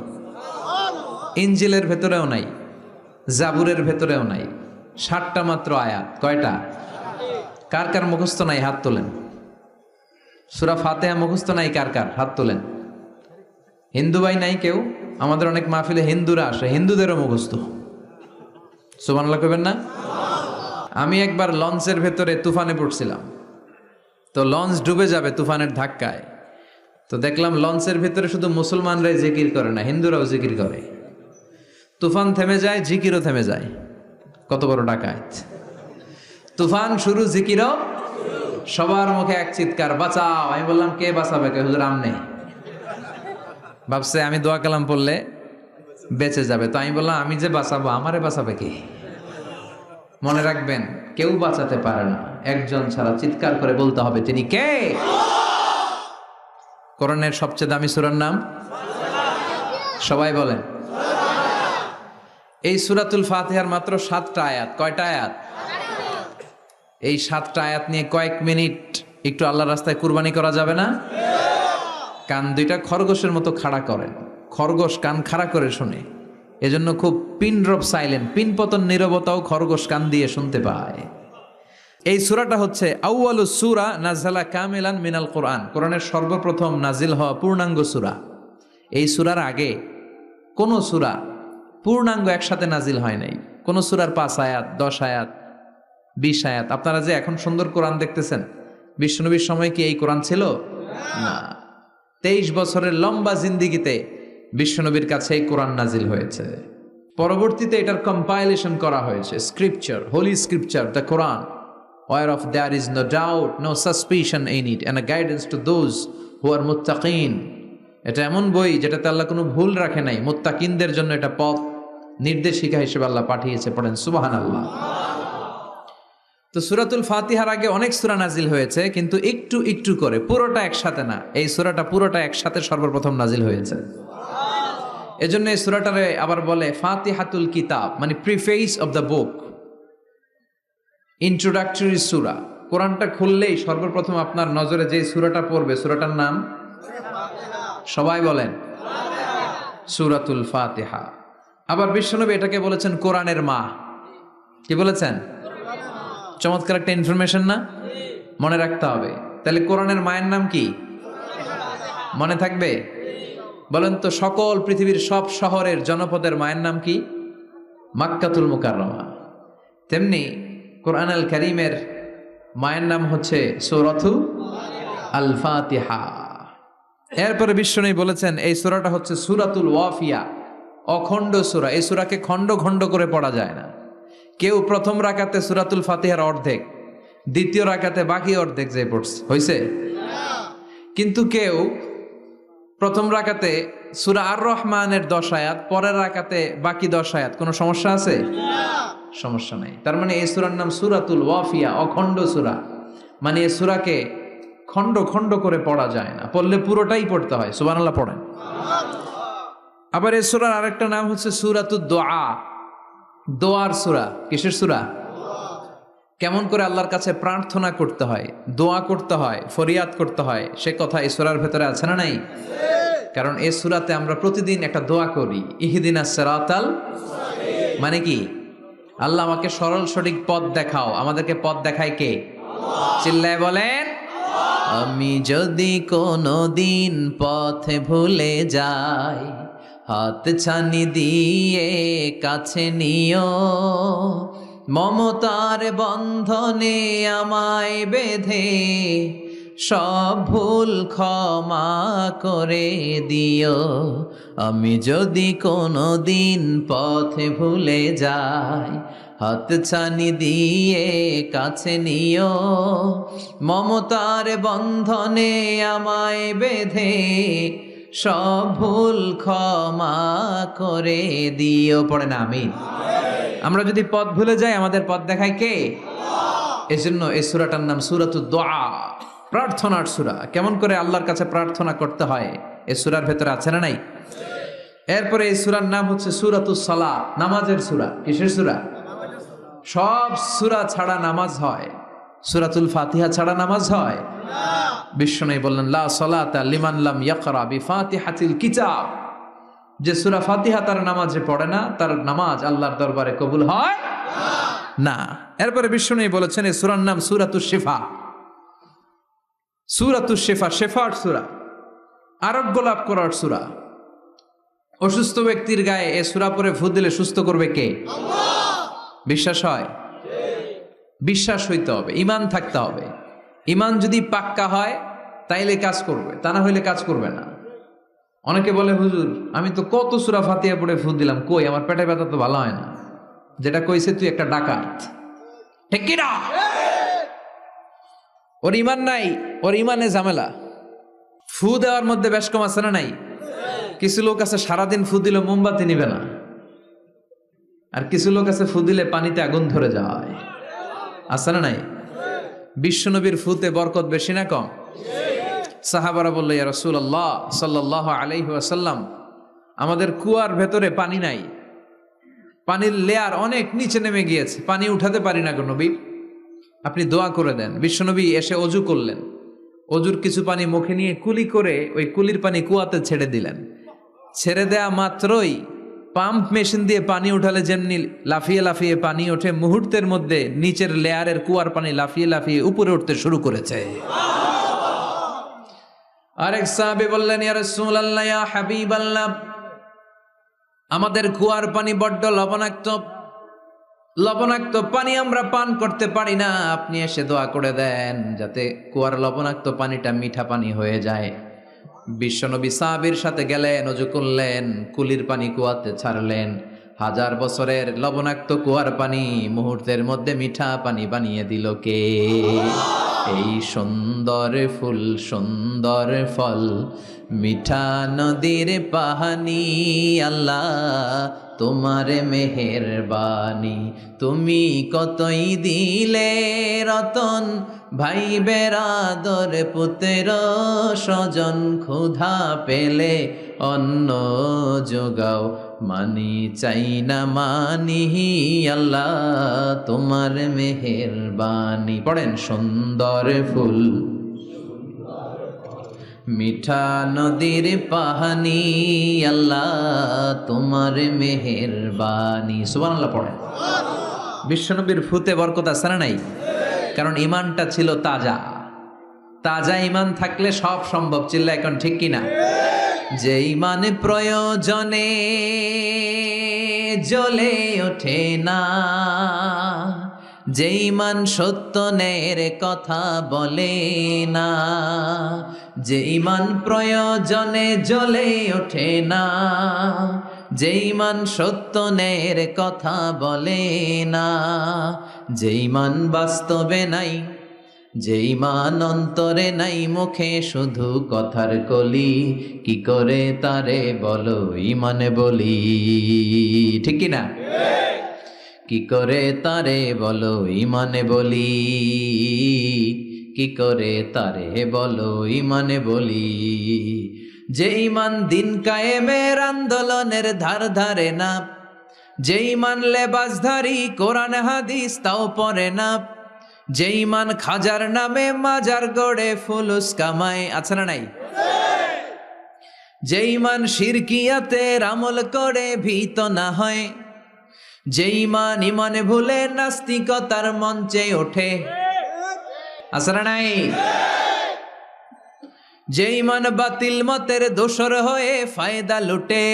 ইনজিলের ভেতরেও নাই, জাবুরের ভেতরেও নাই। 60টা মাত্র আয়াত। কয়টা? কার কার মুখস্থ নাই হাত তোলেন। সূরা ফাতিহা মুখস্থ নাই কার কার? হাত তোলেন। হিন্দু ভাই নাই কেউ? আমাদের অনেক মাহফিলে হিন্দুরা আসে, হিন্দুদেরও মুখস্থ। সুবহানাল্লাহ কইবেন না? আমি একবার লঞ্চের ভেতরে তুফানে পড়ছিলাম, তো লঞ্চ ডুবে যাবে তুফানের ধাক্কায়। তো দেখলাম লঞ্চের ভেতরে শুধু মুসলমানরাই জিকির করে না, হিন্দুরাও জিকির করে। তুফান থেমে যায়, জিকিরও থেমে যায়। কত বড় ডাকাত! তুফান শুরু, জিকিরও। সবার মুখে এক চিৎকার, বাঁচাও। আমি বললাম কে বাঁচাবে? কে? হুজুর আমনে। ভাবছে আমি দোয়া কালাম পড়লে বেঁচে যাবে। তো আমি বললাম আমি যে বাঁচাবো, আমারে বাঁচাবে কে? মনে রাখবেন, কেউ বাঁচাতে পারে না, একজন ছাড়া। চিৎকার করে বলতে হবে তিনি কে। কোরআনের সবচেয়ে দামি সূরার নাম সবাই বলেন। এই সূরাতুল ফাতিহার মাত্র 7টা আয়াত। কয়টা আয়াত? এই 7টা আয়াত নিয়ে কয়েক মিনিট একটু আল্লাহর রাস্তায় কুরবানি করা যাবে না? কান দুইটা খরগোশের মতো খাড়া করেন। খরগোশ কান খাড়া করে শুনে, এজন্য খুব পিন ড্রপ সাইলেন্ট, পিন পতন নীরবতাও খরগোশ কান দিয়ে শুনতে পায়। এই সূরাটা হচ্ছে আউয়ালুস সূরা নাযালা কামিলান মিনাল কোরআন, কোরআনের সর্বপ্রথম নাজিল হওয়া পূর্ণাঙ্গ সূরা। এই সূরার আগে কোন সূরা পূর্ণাঙ্গ একসাথে নাজিল হয় নাই। কোন সূরার 5 আয়াত, 10 আয়াত, 20 আয়াত। আপনারা যে এখন সুন্দর কোরআন দেখতেছেন, বিশ্বনবীর সময় কি এই কোরআন ছিল? না। 23 বছরের লম্বা জিন্দিগিতে বিশ্বনবীর কাছে এই কোরআন নাজিল হয়েছে। পরবর্তীতে এটার কম্পাইলেশন করা হয়েছে, scripture, holy scripture, the Quran, whereof there is no doubt, no suspicion in it, and a guidance to those who are muttaqin. এটা এমন বই যেটাতে আল্লাহ কোনো ভুল রাখে নাই, মুত্তাকিনদের জন্য এটা পথ নির্দেশিকা হিসেবে আল্লাহ পাঠিয়েছে। পড়েন সুবহানাল্লাহ। তো সূরাতুল ফাতিহার আগে অনেক সূরা নাজিল হয়েছে, কিন্তু একটু একটু করে, পুরোটা একসাথে না। এই সূরাটা পুরোটা একসাথে সর্বপ্রথম নাজিল হয়েছে। এজন্য এই সূরাটারে আবার বলে ফাতিহাতুল কিতাব, মানে preface of the book, introductory সূরা। কোরআনটা খুললেই সর্বপ্রথম আপনার নজরে যে সূরাটা পড়বে, সূরাটার নাম সবাই বলেন সূরাতুল ফাতিহা। আবার বিশ্বনবী এটাকে বলেছেন কোরআনের মা। কি বলেছেন? চমৎকার একটা ইনফরমেশন না? মনে রাখতে হবে। তাহলে কোরআনের মায়ের নাম কি? মনে থাকবে? বলেন তো, সকল পৃথিবীর সব শহরের জনপদের মায়ের নাম কি? মাক্কাতুল মুকাররমা। তেমনি কোরআন আল কারীমের মায়ের নাম হচ্ছে সূরাতু আল ফাতিহা। এরপরে বিশ্বনবী বলেছেন এই সূরাটা হচ্ছে সূরাতুল ওয়াফিয়া, অখণ্ড সূরা। এই সূরাকে খণ্ড খণ্ড করে পড়া যায় না। কেউ প্রথম রাকাতে সূরাতুল ফাতিহার অর্ধেক, দ্বিতীয় রাকাতে বাকি অর্ধেক যে পড়ছে, হয়েছে? কিন্তু কেউ প্রথম রাকাতে সূরা আর রহমানের 10 আয়াত, পরের রাকাতে বাকি 10 আয়াত, কোনো সমস্যা আছে? সমস্যা নাই। তার মানে এই সূরার নাম সূরাতুল ওয়াফিয়া, অখণ্ড সূরা। মানে এই সূরাকে খণ্ড খণ্ড করে পড়া যায় না, পড়লে পুরোটাই পড়তে হয়। সুবহানাল্লাহ পড়েন। আবার এই সূরার আরেকটা নাম হচ্ছে সূরাতুদ দোয়া, দোয়ার সূরা। কিসের সূরা? কেমন করে আল্লাহর কাছে প্রার্থনা করতে হয়, দোয়া করতে হয়, ফরিয়াদ করতে হয়, সে কথা এই সূরার ভেতরে আছে না নাই? কারণ এই সূরাতে আমরা প্রতিদিন একটা দোয়া করি, ইহদিনাস সিরাতাল মুস্তাকিম। মানে কি? আল্লাহ আমাকে সরল সঠিক পথ দেখাও। আমাদেরকে পথ দেখায় কে? চিল্লায় বলেন। আমি যদি কোনো দিন পথে ভুলে যাই, হাত ছানি দিয়ে কাছে নিও, মমতার বন্ধনে আমায় বেঁধে সব ভুল ক্ষমা করে দিও। আমি যদি কোনো দিন পথে ভুলে যাই, হাত ছানি দিয়ে কাছে নিও, মমতার বন্ধনে আমায় বেঁধে সব ভুল ক্ষমা করে দিও। পড়ে না আমিন। আমরা যদি পথ ভুলে যাই, আমাদের পথ দেখায় কে? এজন্য এই সূরাটার নাম সূরাতুদ দোয়া, প্রার্থনার সূরা। কেমন করে আল্লাহর কাছে প্রার্থনা করতে হয় এই সূরার ভেতরে আছে না নাই? এরপরে এই সূরার নাম হচ্ছে সূরাতুস সালাত, নামাজের সূরা। কিসের সূরা? সব সূরা ছাড়া নামাজ হয়, সূরাতুল ফাতিহা ছাড়া নামাজ হয় না। বিশ্বনবী বললেন লা সালাতা লিমান লাম ইয়াকরা বিফাতিহাতিল কিতাব। যে সূরা ফাতিহা তার নামাজে পড়ে না, তার নামাজ আল্লাহর দরবারে কবুল হয় না। এরপরে বিশ্বনবী বলেছেন এই সূরার নাম সূরাতুশ শিফা। সূরাতুশ শিফা, শেফার সূরা, আরোগ্য লাভ করার সূরা। অসুস্থ ব্যক্তির গায়ে এই সূরা পড়ে ফু দিলে সুস্থ করবে কে? আল্লাহ। বিশ্বাস হয়? বিশ্বাস হইতে হবে, ঈমান থাকতে হবে। ঈমান যদি পাক্কা হয় তাইলে কাজ করবে, তা না হইলে কাজ করবে না। অনেকে বলে হুজুর আমি তো কত সূরা ফাতিহা পড়ে ফু দিলাম, কই আমার পেটে ব্যথা তো ভালো হয় না। যেটা কইছে তুই একটা ডাকাত, ঠিক কি না? ওর ঈমান নাই, ওর ঈমানে ঝামেলা। ফু দেওয়ার মধ্যে বেশ কম আছে না নাই? কিছু লোক আছে সারাদিন ফু দিলে মোমবাতি নিবে না, আর কিছু লোক আছে ফু দিলে পানিতে আগুন ধরে যায়, আছে না নাই? বিশ্বনবীর ফুতে বরকত বেশি না কম? সাহাবারা বলল ইয়া রাসূলুল্লাহ সাল্লাল্লাহু আলাইহি ওয়াসাল্লাম, আমাদের কুয়ার ভেতরে পানি নাই, পানির লেয়ার অনেক নিচে নেমে গিয়েছে, পানি উঠাতে পারি না গো নবী, আপনি দোয়া করে দেন। বিশ্বনবী এসে অজু করলেন, অজুর কিছু পানি মুখে নিয়ে কুলি করে ওই কুলির পানি কুয়াতে ছেড়ে দিলেন। ছেড়ে দেয়া মাত্রই পাম্প মেশিন দিয়ে পানি উঠালে যেমনি লাফিয়ে লাফিয়ে পানি ওঠে, মুহূর্তের মধ্যে নিচের লেয়ারের কুয়ার পানি লাফিয়ে লাফিয়ে উপরে উঠতে শুরু করেছে। আরেক সাহাবী বললেন ইয়া রাসূলুল্লাহ ইয়া হাবিবাল্লাহ, আমাদের কুয়ার পানি বড্ড লবণাক্ত, লবণাক্ত পানি আমরা পান করতে পারি না, আপনি এসে দোয়া করে দেন যাতে কুয়ার লবণাক্ত পানিটা মিঠা পানি হয়ে যায়। বিশ্বনবী সাহাবীর সাথে গেলেন, ওযু করলেন, কুলির পানি কুয়াতে ছাড়লেন। 1000 বছরের লবণাক্ত কুয়ার পানি মুহূর্তের মধ্যে মিঠা পানি বানিয়ে দিল কে? এই সুন্দর ফুল সুন্দর ফল মিঠা নদীর পাহানি, আল্লাহ তোমার মেহেরবানি। তুমি কতই দিলে রতন, ভাই বেরাদর পুত্র স্বজন, ক্ষুধা পেলে অন্ন যোগাও, মানি চাই না মানি, আল্লাহ তোমার মেহেরবানি। পড়েন, সুন্দর ফুল মিঠা নদীর পাহানি, আল্লাহ তোমার মেহেরবানি। সুবহানাল্লাহ পড়েন। বিশ্বনবীর ফুতে বরকত আছে না নাই? কারণ ইমানটা ছিল তাজা। তাজা ইমান থাকলে সব সম্ভব। চিল্লা এখন ঠিক কিনা? যে ইমান প্রয়োজনে জ্বলে ওঠে না, যে ইমান সত্য ন্যায়ের কথা বলে না, যে ইমান প্রয়োজনে জ্বলে ওঠে না, যে ইমান সত্য ন্যায়ের কথা বলে না, যে ইমান বাস্তবে নাই, যে ইমান অন্তরে নাই, মুখে শুধু কথার কলি, কি করে তারে বলো ইমানে বলি? ঠিক কিনা? কি করে তারে বলো ইমানে বলি? কি করে তারে বলো ইমানে বলি? যে ইমান দিন কায়েমের আন্দোলনের ধার ধারে না, যে ইমান লেবাসধারী কোরআন হাদিস তাও পড়ে না, যে ইমান খাজার নামে মাজার গড়ে ফুলুস কামায়, আছে না নাই? যে ইমান শিরকিয়াতের আমল করে ভীত না হয়, যে ইমান ইমানে ভুলে নাস্তিকতার মঞ্চে ওঠে, আছে না নাই? যে ইমান বাতিল মতের দোসর হয়ে ফায়দা লুটে,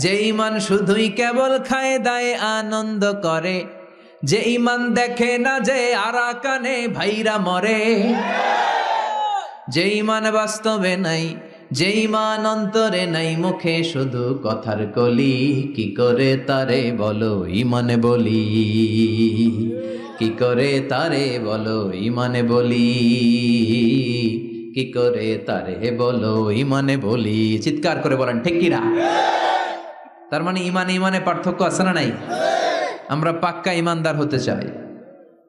যে ইমান শুধুই কেবল খায় দায় আনন্দ করে, যে ইমান দেখে না যে আরাকানে ভাইরা মরে, যে ইমান বাস্তবে নাই, যে ইমান অন্তরে নাই, মুখে শুধু কথার কলি, কি করে তারে বলো ইমানে বলি? কি করে তারে বলো ইমানে বলি? কি করে তারে বলো ইমানে বলি? চিৎকার করে বলেন ঠিক কিনা? তার মানে ইমানে ইমানে পার্থক্য আছে না নাই? আমরা পাক্কা ইমানদার হতে চাই,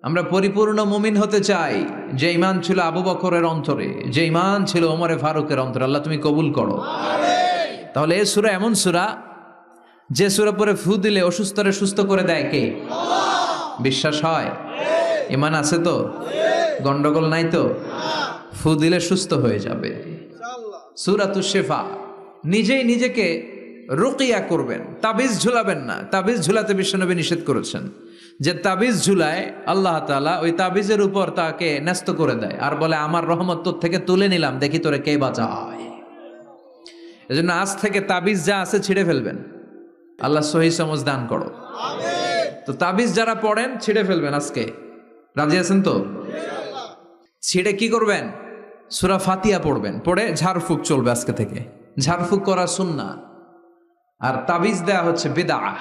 আমরা পরিপূর্ণ মুমিন হতে চাই। যে ইমান ছিল আবু বকরের অন্তরে, যে ইমান ছিল ওমরে ফারুকের অন্তরে, আল্লাহ তুমি কবুল করো। তাহলে এই সূরা এমন সূরা, যে সূরা পরে ফু দিলে অসুস্থরে সুস্থ করে দেয় কে? বিশ্বাস হয়? ইমান আছে তো? গন্ডগোল নাই তো? ফু দিলে সুস্থ হয়ে যাবে। সূরাতুশ শিফা। নিজেই নিজেকে রুকিয়া করবেন, তাবিজ ঝুলাবেন না। তাবিজ ঝুলাতে বিশ্বনবী নিষেধ করেছেন। যে তাবিজ ঝুলায় আল্লাহ তাআলা ওই তাবিজের উপর তাকে ন্যস্ত করে দেয় আর বলে আমার রহমত তোর থেকে তুলে নিলাম, দেখি তোরে কে বাঁচায়। এজন্য আজ থেকে তাবিজ যা আছে ছিঁড়ে ফেলবেন। আল্লাহ সহি সমঝ দান করো। তো তাবিজ যারা পড়েন ছিঁড়ে ফেলবেন আজকে। রাজি আছেন তো? ছিঁড়ে কি করবেন? সূরা ফাতিহা পড়বেন, পড়ে ঝাড়ফুঁক চলবে আজকে থেকে। ঝাড়ফুঁক করা সুন্নাহ। আর তাবিজ দেয়া হচ্ছে বিদআহ,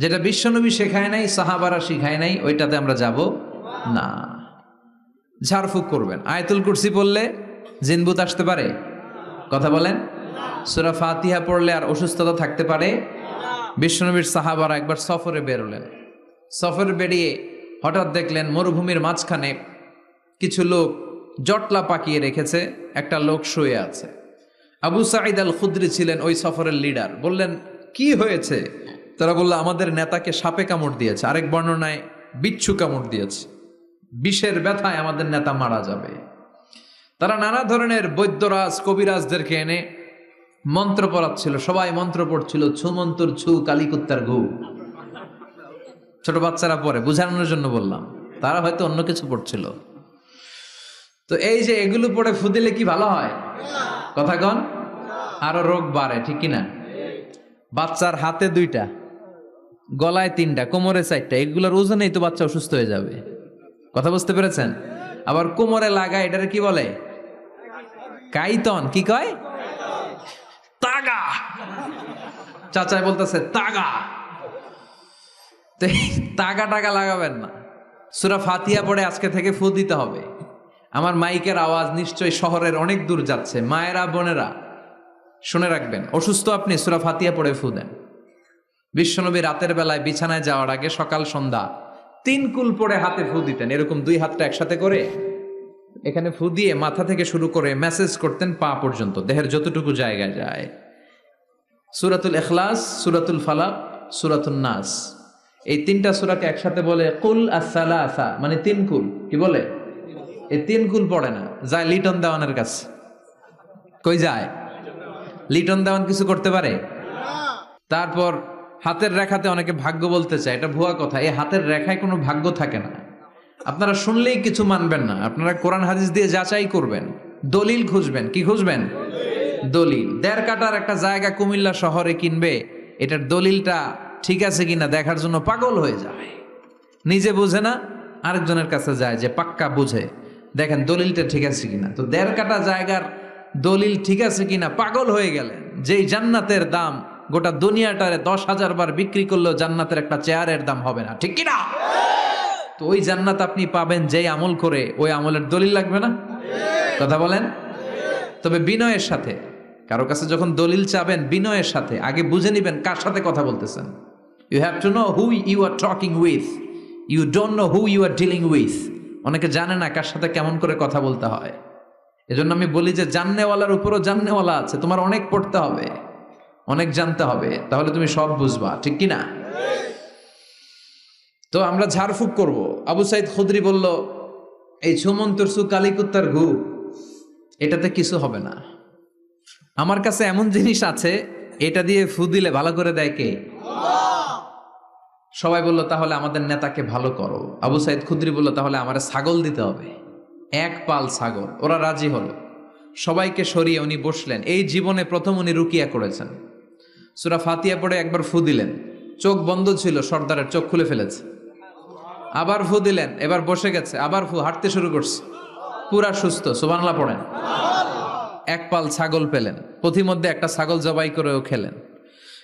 যেটা বিশ্বনবী শেখায় নাই, সাহাবারা শিখায় নাই, ওইটাতে আমরা যাব না। ঝাড়ফুঁক করবেন। আয়াতুল কুরসি পড়লে জিনভূত আসতে পারে? কথা বলেন। সূরা ফাতিহা পড়লে আর অসুস্থতা থাকতে পারে? বিশ্বনবীর সাহাবারা একবার সফরে বেরোলেন। সফরে বেরিয়ে হঠাৎ দেখলেন মরুভূমির মাঝখানে কিছু লোক জটলা পাকিয়ে রেখেছে, একটা লোক শুয়ে আছে। আবু সাঈদ আল খুদরি ছিলেন ওই সফরের লিডার। বললেন কি হয়েছে? তারা বলল আমাদের নেতাকে সাপে কামড় দিয়েছে, আরেক বর্ণনায় বিচ্ছু কামড় দিয়েছে, বিষের ব্যথায় আমাদের নেতা মারা যাবে। তারা নানা ধরনের বৈদ্যরাজ কবিরাজদেরকে এনে মন্ত্র পড়াচ্ছিল, সবাই মন্ত্র পড়ছিল, ছু মন্ত্র ছু কালিকুত্তার ঘু। ছোট বাচ্চারা পড়ে, বুঝানোর জন্য বললাম, তারা হয়তো অন্য কিছু পড়ছিল। তো এই যে এগুলো পড়ে ফু দিলে কি ভালো হয়? কথা কন, আরো রোগ বাড়ে, ঠিক কিনা? বাচ্চার হাতে দুইটা, গলায় 3টা, কোমরে 4টা, এগুলোর ওজনেই তো বাচ্চা অসুস্থ হয়ে যাবে। কথা বুঝতে পেরেছেন? আবার কোমরে লাগায়, এটারে কি বলে? কাইতন। কি কয়? তাগা। চাচাই বলতেছে তাগা। তাগা টাগা লাগাবেন না। সূরা ফাতিহা পড়ে আজকে থেকে ফু দিতে হবে। আমার মাইকের আওয়াজ নিশ্চয়ই শহরের অনেক দূর যাচ্ছে। মায়েরা, বোনেরা শুনে রাখবেন, অসুস্থ আপনি সূরা ফাতিহা পড়ে ফু দেন। বিশ্বনবী রাতের বেলায় বিছানায় যাওয়ার আগে সকাল সন্ধ্যা 3 কুল পড়ে হাতে ফু দিতেন। এরকম 2 হাতটা একসাথে করে এখানে ফু দিয়ে মাথা থেকে শুরু করে মেসেজ করতেন পা পর্যন্ত, দেহের যতটুকু জায়গায় যায়। সূরাতুল ইখলাস, সূরাতুল ফালাক, সূরাতুন নাস, এই 3টা সূরাকে একসাথে বলে কুল আস-সালাসা, মানে 3 কুল। কি বলে? এই 3 কুল পড়ে না, যায় লিটন দেওয়ানের কাছে। কই যায়? লিটন দেওয়ান কিছু করতে পারে? তারপর হাতের রেখাতে অনেকে ভাগ্য বলতে চায়, এটা ভুয়া কথা। এই হাতের রেখায় কোনো ভাগ্য থাকে না। আপনারা শুনলেই কিছু মানবেন না, আপনারা কোরআন হাদিস দিয়ে যাচাই করবেন, দলিল খুঁজবেন। কি খুঁজবেন? দলিল। 1.5 কাঠার একটা জায়গা কুমিল্লা শহরে কিনবে, এটার দলিলটা ঠিক আছে কিনা দেখার জন্য পাগল হয়ে যায়। নিজে বুঝে না, আরেকজনের কাছে যায় যে পাক্কা বুঝে, দেখেন দলিলটা ঠিক আছে কিনা। তো 1.5 কাঠা জায়গার দলিল ঠিক আছে কিনা পাগল হয়ে গেলেন। যেই জান্নাতের দাম গোটা দুনিয়াটারে 10,000 বার বিক্রি করলেও জান্নাতের একটা চেয়ারের দাম হবে না, ঠিক কিনা? তো ওই জান্নাত আপনি পাবেন যেই আমল করে, ওই আমলের দলিল লাগবে না? কথা বলেন। তবে বিনয়ের সাথে, কারো কাছে যখন দলিল চাবেন বিনয়ের সাথে আগে বুঝে নিবেন কার সাথে কথা বলতেছেন। You have to know who you are talking with, you don't know who you are dealing with. অনেকে জানে না কার সাথে কেমন করে কথা বলতে হয়। এজন্য আমি বলি যে জাননেওয়ালার উপরও জাননেওয়ালা আছে। তোমার অনেক পড়তে হবে, অনেক জানতে হবে, তাহলে তুমি সব বুঝবা, ঠিক কিনা? তো আমরা ঝাড়ফুঁক করব। আবু সাইদ খুদরি বলল, এই ছুমন্তর সু কালিকুত্তার ঘু, এটাতে কিছু হবে না। আমার কাছে এমন জিনিস আছে, এটা দিয়ে ফু দিলে ভালো করে দেয় কে? সবাই বলল, তাহলে আমাদের নেতাকে ভালো করো। আবু সাইদ খুদরি বলল, তাহলে আমার ছাগল দিতে হবে, 1 পাল ছাগল। ওরা রাজি হলো। সবাইকে সরিয়ে উনি বসলেন। এই জীবনে প্রথম উনি রুকিয়া করেছেন। সূরা ফাতিহা পড়ে একবার ফু দিলেন, চোখ বন্ধ ছিল, সর্দারের চোখ খুলে ফেলেছে। আবার ফু দিলেন, এবার বসে গেছে, আবার ফু, হাঁটতে শুরু করছে, পুরা সুস্থ। সুবহানাল্লাহ পড়েন। 1 পাল ছাগল পেলেন, পথিমধ্যে একটা ছাগল জবাই করেও খেলেন।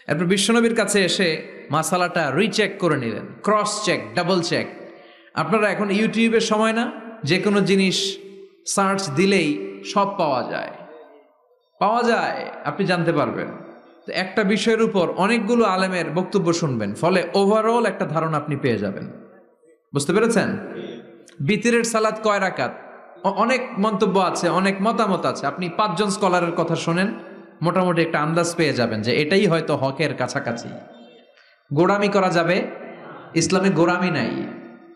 এরপর বিশ্বনবীর কাছে এসে মাসালাটা রিচেক করে নিলেন, ক্রস চেক, ডাবল চেক। আপনারা এখন ইউটিউবের সময় না, যে কোনো জিনিস সার্চ দিলেই সব পাওয়া যায়, আপনি জানতে পারবেন। তো একটা বিষয়ের উপর অনেকগুলো আলেমের বক্তব্য শুনবেন, ফলে ওভারঅল একটা ধারণা আপনি পেয়ে যাবেন। বুঝতে পেরেছেন? বিতিরের সালাত কয় রাকাত? অনেক মন্তব্য আছে, অনেক মতামত আছে। আপনি 5 জন স্কলারের কথা শোনেন, মোটামুটি একটা আন্দাজ পেয়ে যাবেন যে এটাই হয়তো হকের কাছাকাছি। গোড়ামি করা যাবে? ইসলামে গোড়ামি নাই।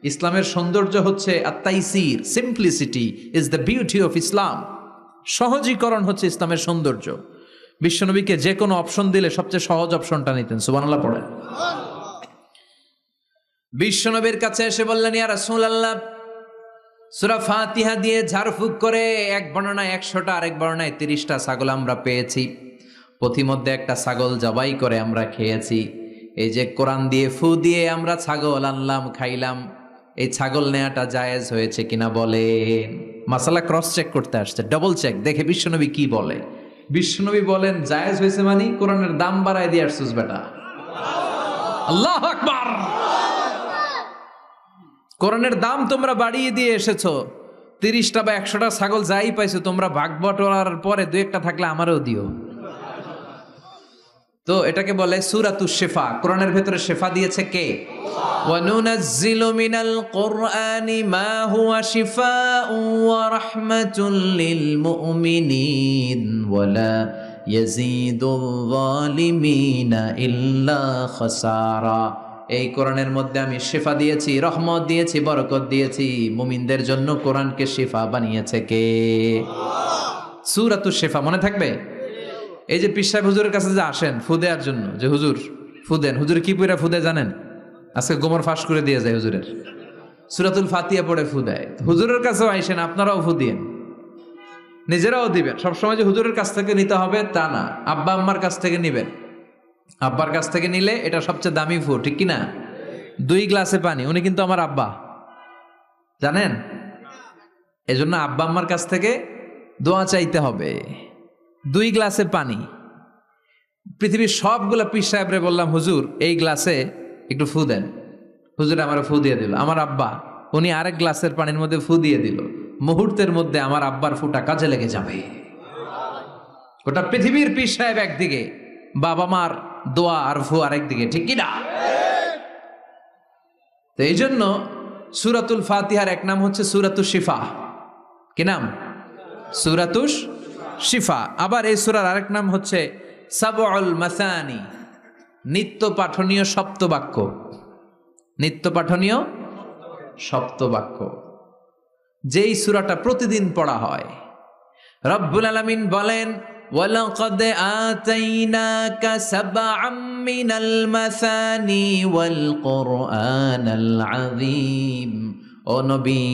ইসলামের সৌন্দর্য হচ্ছে আত-তাইসির, simplicity is the beauty of Islam. সহজীকরণ হচ্ছে ইসলামের সৌন্দর্য। বিশ্বনবীকে যে কোনো অপশন দিলে সবচেয়ে সহজ অপশনটা নিতেন। সুবহানাল্লাহ পড়েন। বিশ্বনবীর কাছে এসে বললেন, ইয়া রাসূলুল্লাহ, সূরা ফাতিহা দিয়ে ঝাড়ফুঁক করে এক বর্ণনায় 100টা, আরেক বর্ণনায় 30টা ছাগল আমরা পেয়েছি। পথিমধ্যে একটা ছাগল জবাই করে আমরা খেয়েছি। এই যে কোরআন দিয়ে ফু দিয়ে আমরা ছাগল আনলাম, খাইলাম, এই ছাগল নেওয়াটা জায়েজ হয়েছে কিনা বলেন। মাসালা ক্রস চেক করতে আসছে, ডাবল চেক, দেখে বিশ্বনবী কি বলে। বিশ্বনবী বলেন, জায়েজ হয়েছে মানে কোরআনের দাম বাড়ায় দিয়ে আসছিস বেটা। আল্লাহু আকবার। কোরআনের দাম তোমরা বাড়িয়ে দিয়ে এসেছো। 30টা বা 100টা ছাগল যাই পাইছো তোমরা, ভাগ বটোয়ারার পরে 2-1টা থাকলে আমারও দিও। তো এটাকে বলে সূরাতুশ শিফা। কোরআনের ভেতরে শিফা দিয়েছে কে? ওয়া নুনাজ্জিলু মিনাল কুরআনি মা হুয়া শিফাউন ওয়া রাহমাতুল লিল মুমিনিন ওয়া লা ইয়াজিদুল যালিমিনা ইল্লা খাসারা। এই কোরআনের মধ্যে আমি শিফা দিয়েছি, রহমত দিয়েছি, বরকত দিয়েছি। মুমিনদের জন্য কোরআনকে শিফা বানিয়েছে কে? সূরাতুশ শিফা মনে থাকবে? এই যে পীর সাহেব হুজুরের কাছে যে আসেন ফু দেওয়ার জন্য, যে হুজুর ফু দেন, হুজুর কি পড়ে ফু দেয় জানেন? আজকে গোমর ফাঁস করে দিয়ে যায় হুজুরের, সূরাতুল ফাতিহা পড়ে ফু দেয়। হুজুরের কাছেও আইসেন, আপনারাও ফু দিয়েন, নিজেরাও দিবেন। সবসময় যে হুজুরের কাছ থেকে নিতে হবে তা না, আব্বা আম্মার কাছ থেকে নিবেন। আব্বার কাছ থেকে নিলে এটা সবচেয়ে দামি ফু, ঠিক কি না? 2 গ্লাসে পানি, উনি কিন্তু আমার আব্বা, জানেন? এজন্য আব্বা আম্মার কাছ থেকে দোয়া চাইতে হবে। 2 গ্লাসে পানি, পৃথিবীর সবগুলা পীর সাহেবরে বললাম হুজুর এই গ্লাসে একটু ফু দেন, হুজুর আমার ফু দিয়ে দিল। আমার আব্বা উনি আরেক গ্লাসের পানির মধ্যে ফু দিয়ে দিল, মুহূর্তের মধ্যে আমার আব্বার ফুটা কাজে লেগে যাবে। গোটা পৃথিবীর পীর সাহেব একদিকে, বাবা মার দোয়া আর ফু আরেকদিকে, ঠিক কি না? তো এই জন্য সূরাতুল ফাতিহার এক নাম হচ্ছে সূরাতুশ শিফা। কি নাম? সূরাতুশ শিফা। আবার এই সূরার আরেক নাম হচ্ছে সাবউল মাসানি, নিত্য পাঠনীয় সপ্তবাক্য। নিত্য পাঠনীয় সপ্তবাক্য, যেই সূরাটা প্রতিদিন পড়া হয়। রব্বুল আলামিন বলেন ওয়ালাকাদ আতাইনাকা সাবআম মিনাল মাসানি ওয়াল কুরআনাল আযীম। ও নবী,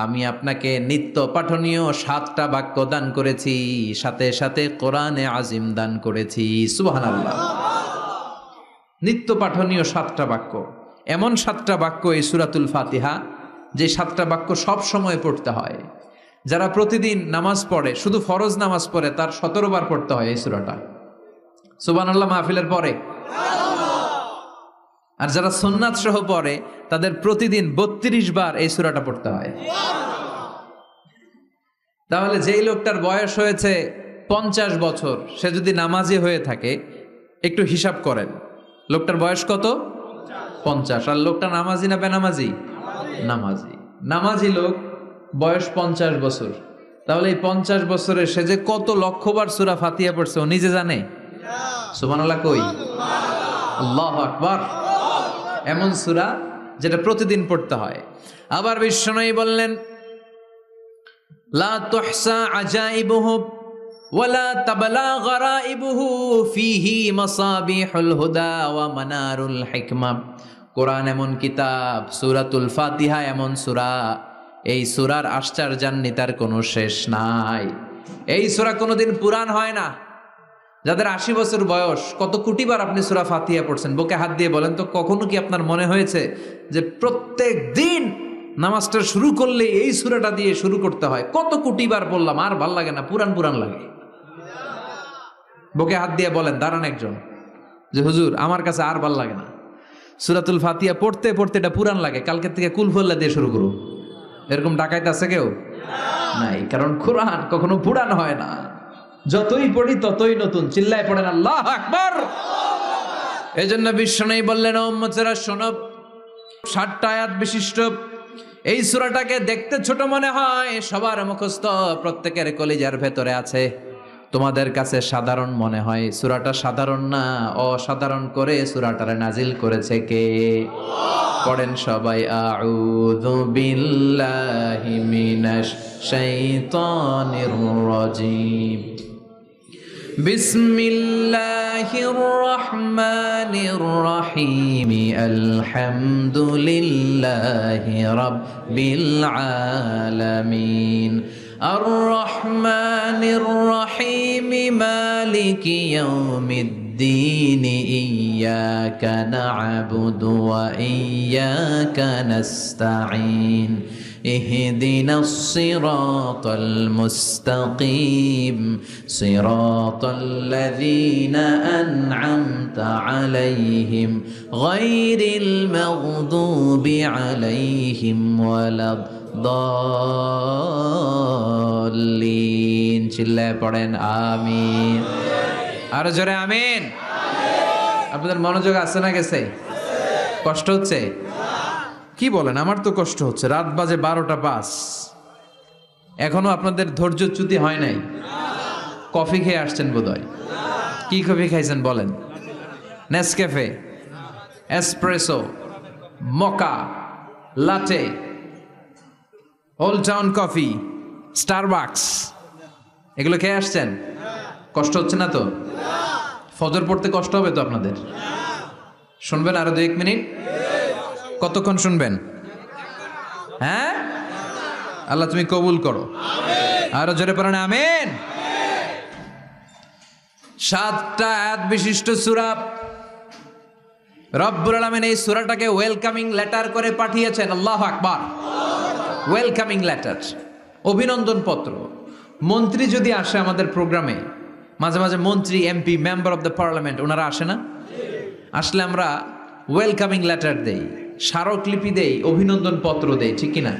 আমি আপনাকে নিত্য পাঠনীয় 7টা বাক্য দান করেছি, সাথে সাথে কোরআনে আজিম দান করেছি। সুবহানাল্লাহ। নিত্য পাঠনীয় 7টা বাক্য, এমন 7টা বাক্য এই সূরাতুল ফাতিহা, যে 7টা বাক্য সব সময় পড়তে হয়। যারা প্রতিদিন নামাজ পড়ে, শুধু ফরজ নামাজ পড়ে, তার 17 বার পড়তে হয় এই সূরাটা। সুবহানাল্লাহ মাহফিলের পরে। আর যারা সুন্নাত সহ পড়ে, তাদের প্রতিদিন 32 বার এই সূরাটা পড়তে হয়। তাহলে যেই লোকটার বয়স হয়েছে 50 বছর, সে যদি নামাজি হয়ে থাকে, একটু হিসাব করেন, লোকটার বয়স কত? 50। আর লোকটা নামাজি না বেনামাজি? নামাজি। নামাজি লোক বয়স 50 বছর, তাহলে এই 50 বছরে সে যে কত লক্ষবার সূরা ফাতিহা পড়ছে ও নিজে জানে? সুবহানাল্লাহ কই? আল্লাহু আকবার। এমন সূরা যেটা প্রতিদিন পড়তে হয়। আবার বিশ্বনবী বললেন লা তুহসা আজাইবুহু ওয়ালা তাবলা গরাইবুহু ফিহি মাসাবিহুল হুদা ওয়া মানারুল হিকমা। কোরআন এমন কিতাব, সূরাতুল ফাতিহা এমন সূরা, এই সূরার আশ্চর্যান্বিতার কোনো শেষ নাই। এই সূরা কোনোদিন পুরান হয় না। যাদের 80 বছর বয়স, কত কোটিবার আপনি সূরা ফাতিহা পড়ছেন? বুকে হাত দিয়ে বলেন তো, কখনো কি আপনার মনে হয়েছে যে প্রত্যেক দিন নামাজটা শুরু করলে এই সূরাটা দিয়ে শুরু করতে হয়? কত কোটিবার বললাম, আর ভাল লাগে না, পুরান পুরান লাগে। বুকে হাত দিয়ে বলেন, দাঁড়ান একজন, যে হুজুর আমার কাছে আর ভাল লাগে না, সূরাতুল ফাতিহা পড়তে পড়তে এটা পুরান লাগে, কালকে থেকে কুল হুয়াল্লাহ দিয়ে শুরু করুন। এরকম ডাকাইতে আছে কেউ? নাই, কারণ কোরআন কখনো পুরান হয় না। যতই পড়ি ততই নতুন। চিল্লায় পড়েন আল্লাহু আকবার। এজন্য বিশ্বনবী বললেন, ও উম্মতেরা শোনো, 60টা আয়াত বিশিষ্ট এই সূরাটাকে দেখতে ছোট মনে হয়, সবার মুখস্থ, প্রত্যেকের কলিজার ভেতরে আছে। তোমাদের কাছে সাধারণ মনে হয়, সূরাটা সাধারণ না, অসাধারণ করে সূরাটারে নাজিল করেছে কে? পড়েন সবাই, আউযু বিল্লাহি মিনাশ শাইতানির রাজীম, বিসমিল্লাহির রহমানির রহিম, আলহামদুলিল্লাহি রাব্বিল আলামিন, আর রহমানির রহিম, মালিকি ইয়াউমিদ্দিন, ইয়াকা না'বুদু ওয়া ইয়াকা নাস্তাঈন, اهدنا الصراط المستقيم صراط الذين أنعمت عليهم غير المغضوب عليهم ولا الضالين। চিল্লায় পড়েন আমিন। আর জোরে আমিন। আপনাদের মনোযোগ আছে না গেছে? কষ্ট হচ্ছে? কি বলেন? আমার তো কষ্ট হচ্ছে। রাত বাজে 12টা 5, এখনো আপনাদের ধৈর্যচ্যুতি হয় নাই? কফি খেয়ে আসছেন বোধহয়। কি কফি খাইছেন বলেন? Nescafe, espresso, মকা, লাটে, old town coffee, Starbucks, এগুলো খেয়ে আসছেন? কষ্ট হচ্ছে না তো? ফজর পড়তে কষ্ট হবে তো আপনাদের? শুনবেন আরো 2-1 মিনিট? কতক্ষণ শুনবেন? হ্যাঁ, আল্লাহ তুমি কবুল করো। আরো জোরে পড়েন আমিন। 7টা আয়াত বিশিষ্ট সূরা, রব্বুল আলামিন এই সূরাটাকে ওয়েলকামিং লেটার করে পাঠিয়েছেন। আল্লাহু আকবার। ওয়েলকামিং লেটার, অভিনন্দন পত্র। মন্ত্রী যদি আসে আমাদের প্রোগ্রামে, মাঝে মাঝে মন্ত্রী, MP, member of the parliament, ওনারা আসে না? আসলে আমরা ওয়েলকামিং লেটার দেই, স্মারকলিপি দেই, অভিনন্দন পত্র দেই, ঠিক কিনা?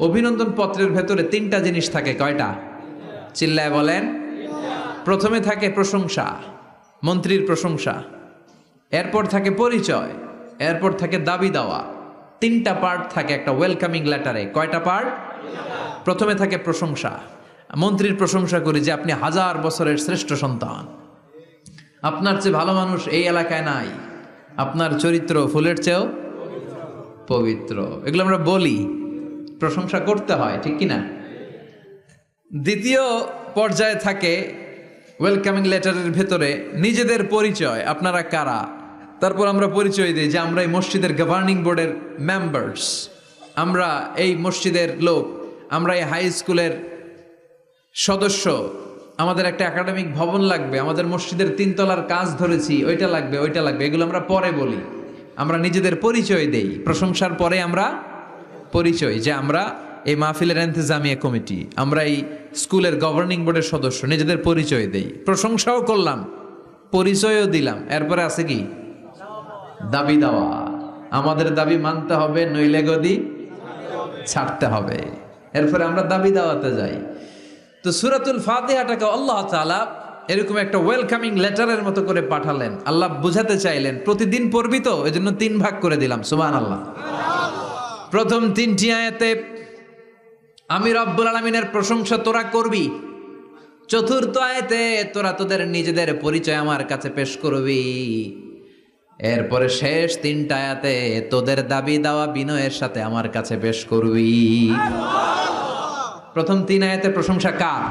অভিনন্দন পত্রের ভেতরে 3টা জিনিস থাকে। কয়টা? চিল্লায় বলেন। প্রথমে থাকে প্রশংসা, মন্ত্রীর প্রশংসা। এরপর থাকে পরিচয়, এরপর থাকে দাবি দেওয়া। 3টা পার্ট থাকে একটা ওয়েলকামিং লেটারে। কয়টা পার্ট? প্রথমে থাকে প্রশংসা। মন্ত্রীর প্রশংসা করি যে আপনি 1000 বছরের শ্রেষ্ঠ সন্তান, আপনার চেয়ে ভালো মানুষ এই এলাকায় নাই, আপনার চরিত্র ফুলের চেয়েও পবিত্র। এগুলো আমরা বলি, প্রশংসা করতে হয়, ঠিক কিনা? দ্বিতীয় পর্যায়ে থাকে ওয়েলকামিং লেটারের ভেতরে নিজেদের পরিচয়, আপনারা কারা। তারপর আমরা পরিচয় দিই যে আমরা এই মসজিদের গভর্নিং বোর্ডের মেম্বার্স, আমরা এই মসজিদের লোক, আমরা এই হাই স্কুলের সদস্য, আমাদের একটা একাডেমিক ভবন লাগবে, আমাদের মসজিদের 3 তলার কাজ ধরেছি, ওইটা লাগবে, ওইটা লাগবে। এগুলো আমরা পরে বলি, আমরা নিজেদের পরিচয় দেই। প্রশংসার পরে আমরা পরিচয়, যে আমরা এই মাহফিলের ইন্তেজামিয়া কমিটি, আমরা এই স্কুলের গভর্নিং বোর্ডের সদস্য, নিজেদের পরিচয় দেই। প্রশংসাও করলাম, পরিচয়ও দিলাম। এরপরে আছে কি? দাবি দেওয়া। আমাদের দাবি মানতে হবে, নইলে গদি ছাড়তে হবে। এরপরে আমরা দাবি দেওয়াতে যাই। তো সূরাতুল ফাতিহাটাকে আল্লাহ তাআলা এরকম একটা ওয়েলকামিং লেটারের মতো করে পাঠালেন। আল্লাহ বুঝাতে চাইলেন প্রতিদিন পড়বি তো, এজন্য 3 ভাগ করে দিলাম। সুবহানাল্লাহ। প্রথম 3টি আয়াতে আমি রব্বুল আলামিনের প্রশংসা তোরা করবি। চতুর্থ আয়াতে তোরা তোদের নিজেদের পরিচয় আমার কাছে পেশ করবি। এরপরে শেষ 3টা আয়াতে তোদের দাবি দেওয়া বিনয়ের সাথে আমার কাছে পেশ করবি। প্রথম 3 আয়াতে প্রশংসা কার?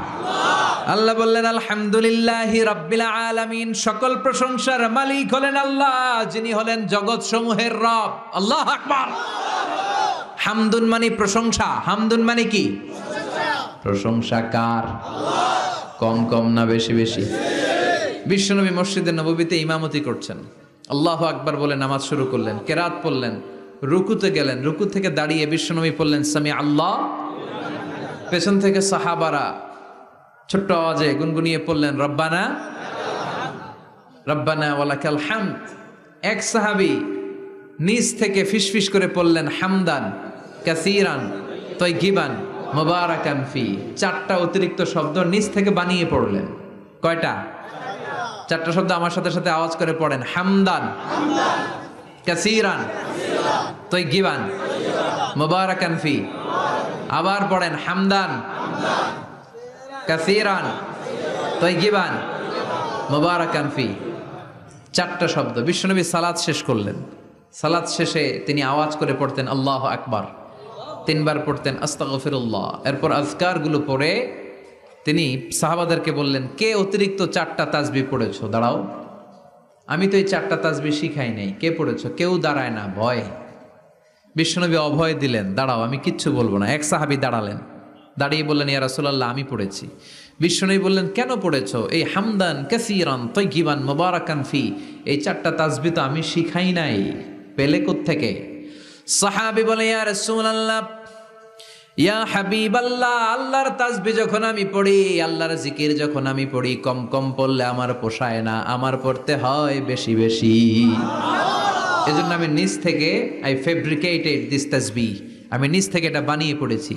আল্লাহ বললেন আলহামদুলিল্লাহি রাব্বিল আলামিন, সকল প্রশংসার মালিক হলেন আল্লাহ, যিনি হলেন জগৎ সমূহের রব। আল্লাহু আকবার। হামদুন মানে প্রশংসা। হামদুন মানে কি? প্রশংসা কার? কম কম না বেশি বেশি? বিশ্বনবী মসজিদে নববীতে ইমামতি করছেন, আল্লাহু আকবার বলে নামাজ শুরু করলেন, কেরাত পড়লেন, রুকুতে গেলেন, রুকু থেকে দাঁড়িয়ে বিশ্বনবী পড়লেন সামি আল্লাহ। পেছন থেকে সাহাবারা ছোট্ট আওয়াজে গুনগুনিয়ে পড়লেন রব্বানা রব্বানা ওয়ালাকাল হামদ। এক সাহাবী নিজ থেকে ফিসফিস করে পড়লেন হামদান কাসীরান তাইয়িবান মুবারাকান ফি। 4টা অতিরিক্ত শব্দ নিজ থেকে বানিয়ে পড়লেন। কয়টা? 4টা শব্দ আমার সাথে সাথে আওয়াজ করে পড়েন। হামদান কাসীরান তাইয়িবান মুবারাকান ফি। আবার পড়েন হামদান কাসীরান তাইয়িবান মুবারাকান ফি। 4টা শব্দ। বিশ্বনবী সালাত শেষ করলেন, সালাত শেষে তিনি আওয়াজ করে পড়তেন আল্লাহু আকবার, 3 বার পড়তেন আস্তাগফিরুল্লাহ। এরপর আজকারগুলো পড়ে তিনি সাহাবাদেরকে বললেন, কে অতিরিক্ত 4টা তাসবিহ পড়েছো? দাঁড়াও, আমি তো এই 4টা তাসবিহ শিখাই নাই, কে পড়েছো? কেউ দাঁড়ায় না, ভয়। বিশ্বনবী অভয় দিলেন, দাঁড়াও, আমি কিচ্ছু বলবো না। এক সাহাবী দাঁড়ালেন, দাঁড়িয়ে বললেন ইয়া রাসূলুল্লাহ, আমি পড়েছি। বিশ্বনবী বললেন, কেন পড়েছো? এই হামদান কাসীরান তাইয়িবান মুবারাকান ফি, এই 4টা তাসবিহ তো আমি শিখাই নাই, পেলে কোত্থেকে? সাহাবী বলে ইয়া রাসূলুল্লাহ, ইয়া হাবিবাল্লাহ, আল্লাহর তাসবিহ যখন আমি পড়ি, আল্লাহর জিকির যখন আমি পড়ি, কম কম পড়লে আমার পোষায় না, আমার পড়তে হয় বেশি বেশি। এজন্য আমি নিজ থেকে আই ফেব্রিকেটেড দিস তাসবিহ, আমি নিজ থেকে এটা বানিয়ে পড়েছি।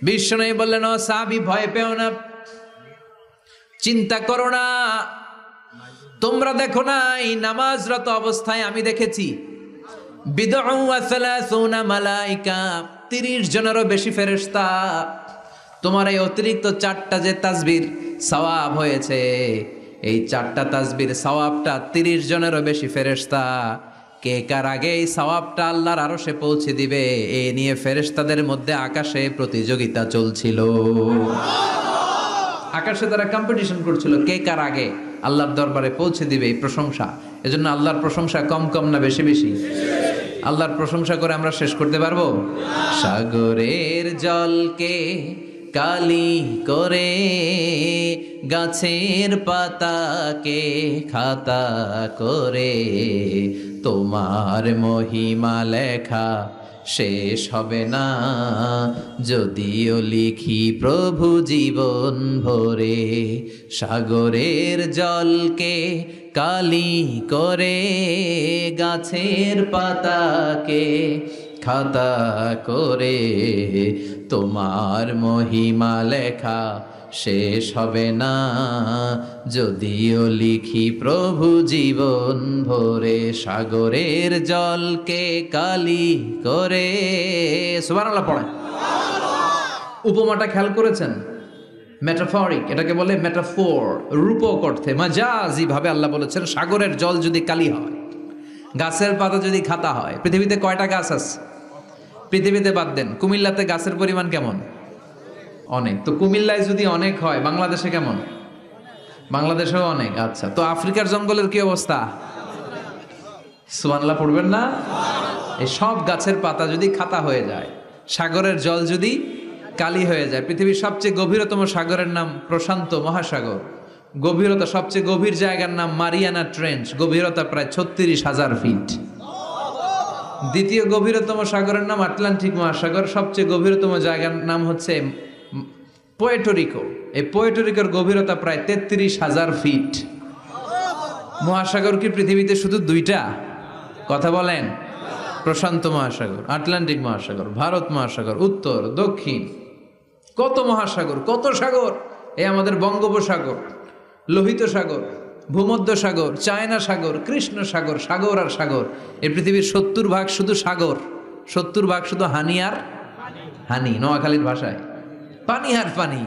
বিশ্বনবী বললেন, ও সাহাবী, ভয় পেও না, চিন্তা করো না। তোমরা দেখো না, এই নামাজরত অবস্থায় আমি দেখেছি বিদউ ওয়া সালাসুনা মালাইকা, 30 জনেরও বেশি ফেরেশতা। তোমার এই অতিরিক্ত 4টা যে তাসবির সওয়াব হয়েছে, এই 4টা তাসবির সওয়াবটা 30 জনেরও বেশি ফেরেশতা কে কার আগে এই সওয়াবটা আল্লাহর আরশে পৌঁছে দিবে, এ নিয়ে ফেরেশতাদের মধ্যে আকাশে প্রতিযোগিতা চলছিল। আকাশে তারা কম্পিটিশন করছিল, কে কার আগে আল্লাহর দরবারে পৌঁছে দিবে এই প্রশংসা। এজন্য আল্লাহর প্রশংসা কম কম না বেশি বেশি? আল্লাহর প্রশংসা করে আমরা শেষ করতে পারবো? সাগরের জলকে কালি করে, গাছের পাতাকে খাতা করে, তোমার মহিমা লেখা শেষ হবে না, যদিও লিখি প্রভু জীবন ভরে। সাগরের জলকে কালি করে, গাছের পাতাকে খাতা করে, তোমার মহিমা লেখা শেষ হবে না, যদিও লিখি প্রভু জীবন ভরে। সাগরের জলকে কালি করে, সুবহানাল্লাহ পড়েন। উপমাটা খেয়াল করেছেন? মেটাফরিক, এটাকে বলে মেটাফোর, রূপক অর্থে মাজাজি ভাবে আল্লাহ বলেছেন সাগরের জল যদি কালি হয়, গাছের পাতা যদি খাতা হয়। পৃথিবীতে কয়টা গাছ আছে? পৃথিবীতে বাদ দেন, কুমিল্লাতে গাছের পরিমাণ কেমন? অনেক। তো কুমিল্লায় যদি অনেক হয়, বাংলাদেশে কেমন? বাংলাদেশেও অনেক। আচ্ছা, তো আফ্রিকার জঙ্গলের কি অবস্থা? সুবহানাল্লাহ পড়বেন না? এই সব গাছের পাতা যদি খাতা হয়ে যায়, সাগরের জল যদি কালি হয়ে যায়। পৃথিবীর সবচেয়ে গভীরতম সাগরের নাম প্রশান্ত মহাসাগর। গভীরতা, সবচেয়ে গভীর জায়গার নাম মারিয়ানা ট্রেঞ্চ, গভীরতা প্রায় 36,000 ফিট। দ্বিতীয় গভীরতম সাগরের নাম আটলান্টিক মহাসাগর। সবচেয়ে গভীরতম জায়গার নাম হচ্ছে পোয়েটোরিকো। এই পোয়েটোরিকোর গভীরতা প্রায় 33,000 ফিট। মহাসাগর কি পৃথিবীতে শুধু দুইটা? কথা বলেন। প্রশান্ত মহাসাগর, আটলান্টিক মহাসাগর, ভারত মহাসাগর, উত্তর দক্ষিণ, কত মহাসাগর, কত সাগর। এই আমাদের বঙ্গোপসাগর, লোহিত সাগর, ভূমধ্য সাগর, চায়না সাগর, কৃষ্ণ সাগর, সাগর আর সাগর। এই পৃথিবীর 70% শুধু সাগর, 70% শুধু হানি আর হানি, নোয়াখালীর ভাষায় পানি আর পানি।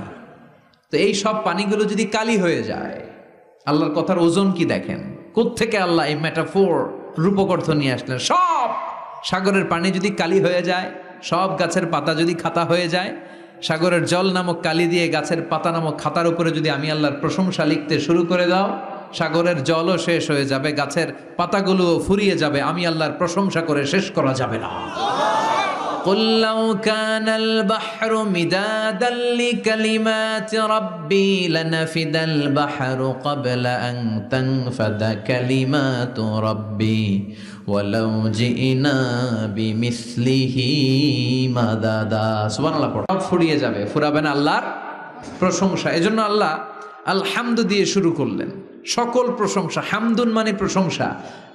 তো এই সব পানিগুলো যদি কালি হয়ে যায়, আল্লাহর কথার ওজন কি দেখেন? কোত্থেকে আল্লাহ এই মেটাফোর, রূপক অর্থ নিয়ে আসলেন? সব সাগরের পানি যদি কালি হয়ে যায়, সব গাছের পাতা যদি খাতা হয়ে যায়, সাগরের জল নামক কালি দিয়ে গাছের পাতা নামক খাতার উপরে যদি আমি আল্লাহর প্রশংসা লিখতে শুরু করে দাও, সাগরের জলও শেষ হয়ে যাবে, গাছের পাতাগুলোও ফুরিয়ে যাবে, আমি আল্লাহর প্রশংসা করে শেষ করা যাবে না। قُلْ لَوْ كَانَ الْبَحْرُ مِدَادًا لِكَلِمَاتِ رَبِّي لَنَفِدَ الْبَحْرُ قَبْلَ أَنْ تَنْفَدَ كَلِمَاتُ رَبِّي وَلَوْ جِئْنَا بِمِثْلِهِ مَدَدًا। সুবহানাল্লাহ পড়ো। সব ফুরিয়ে যাবে, ফুরাবে না আল্লাহর প্রশংসা। এজন্য আল্লাহ আলহামদু দিয়ে শুরু করলেন। সকল প্রশংসা, হামদুন মানে প্রশংসা,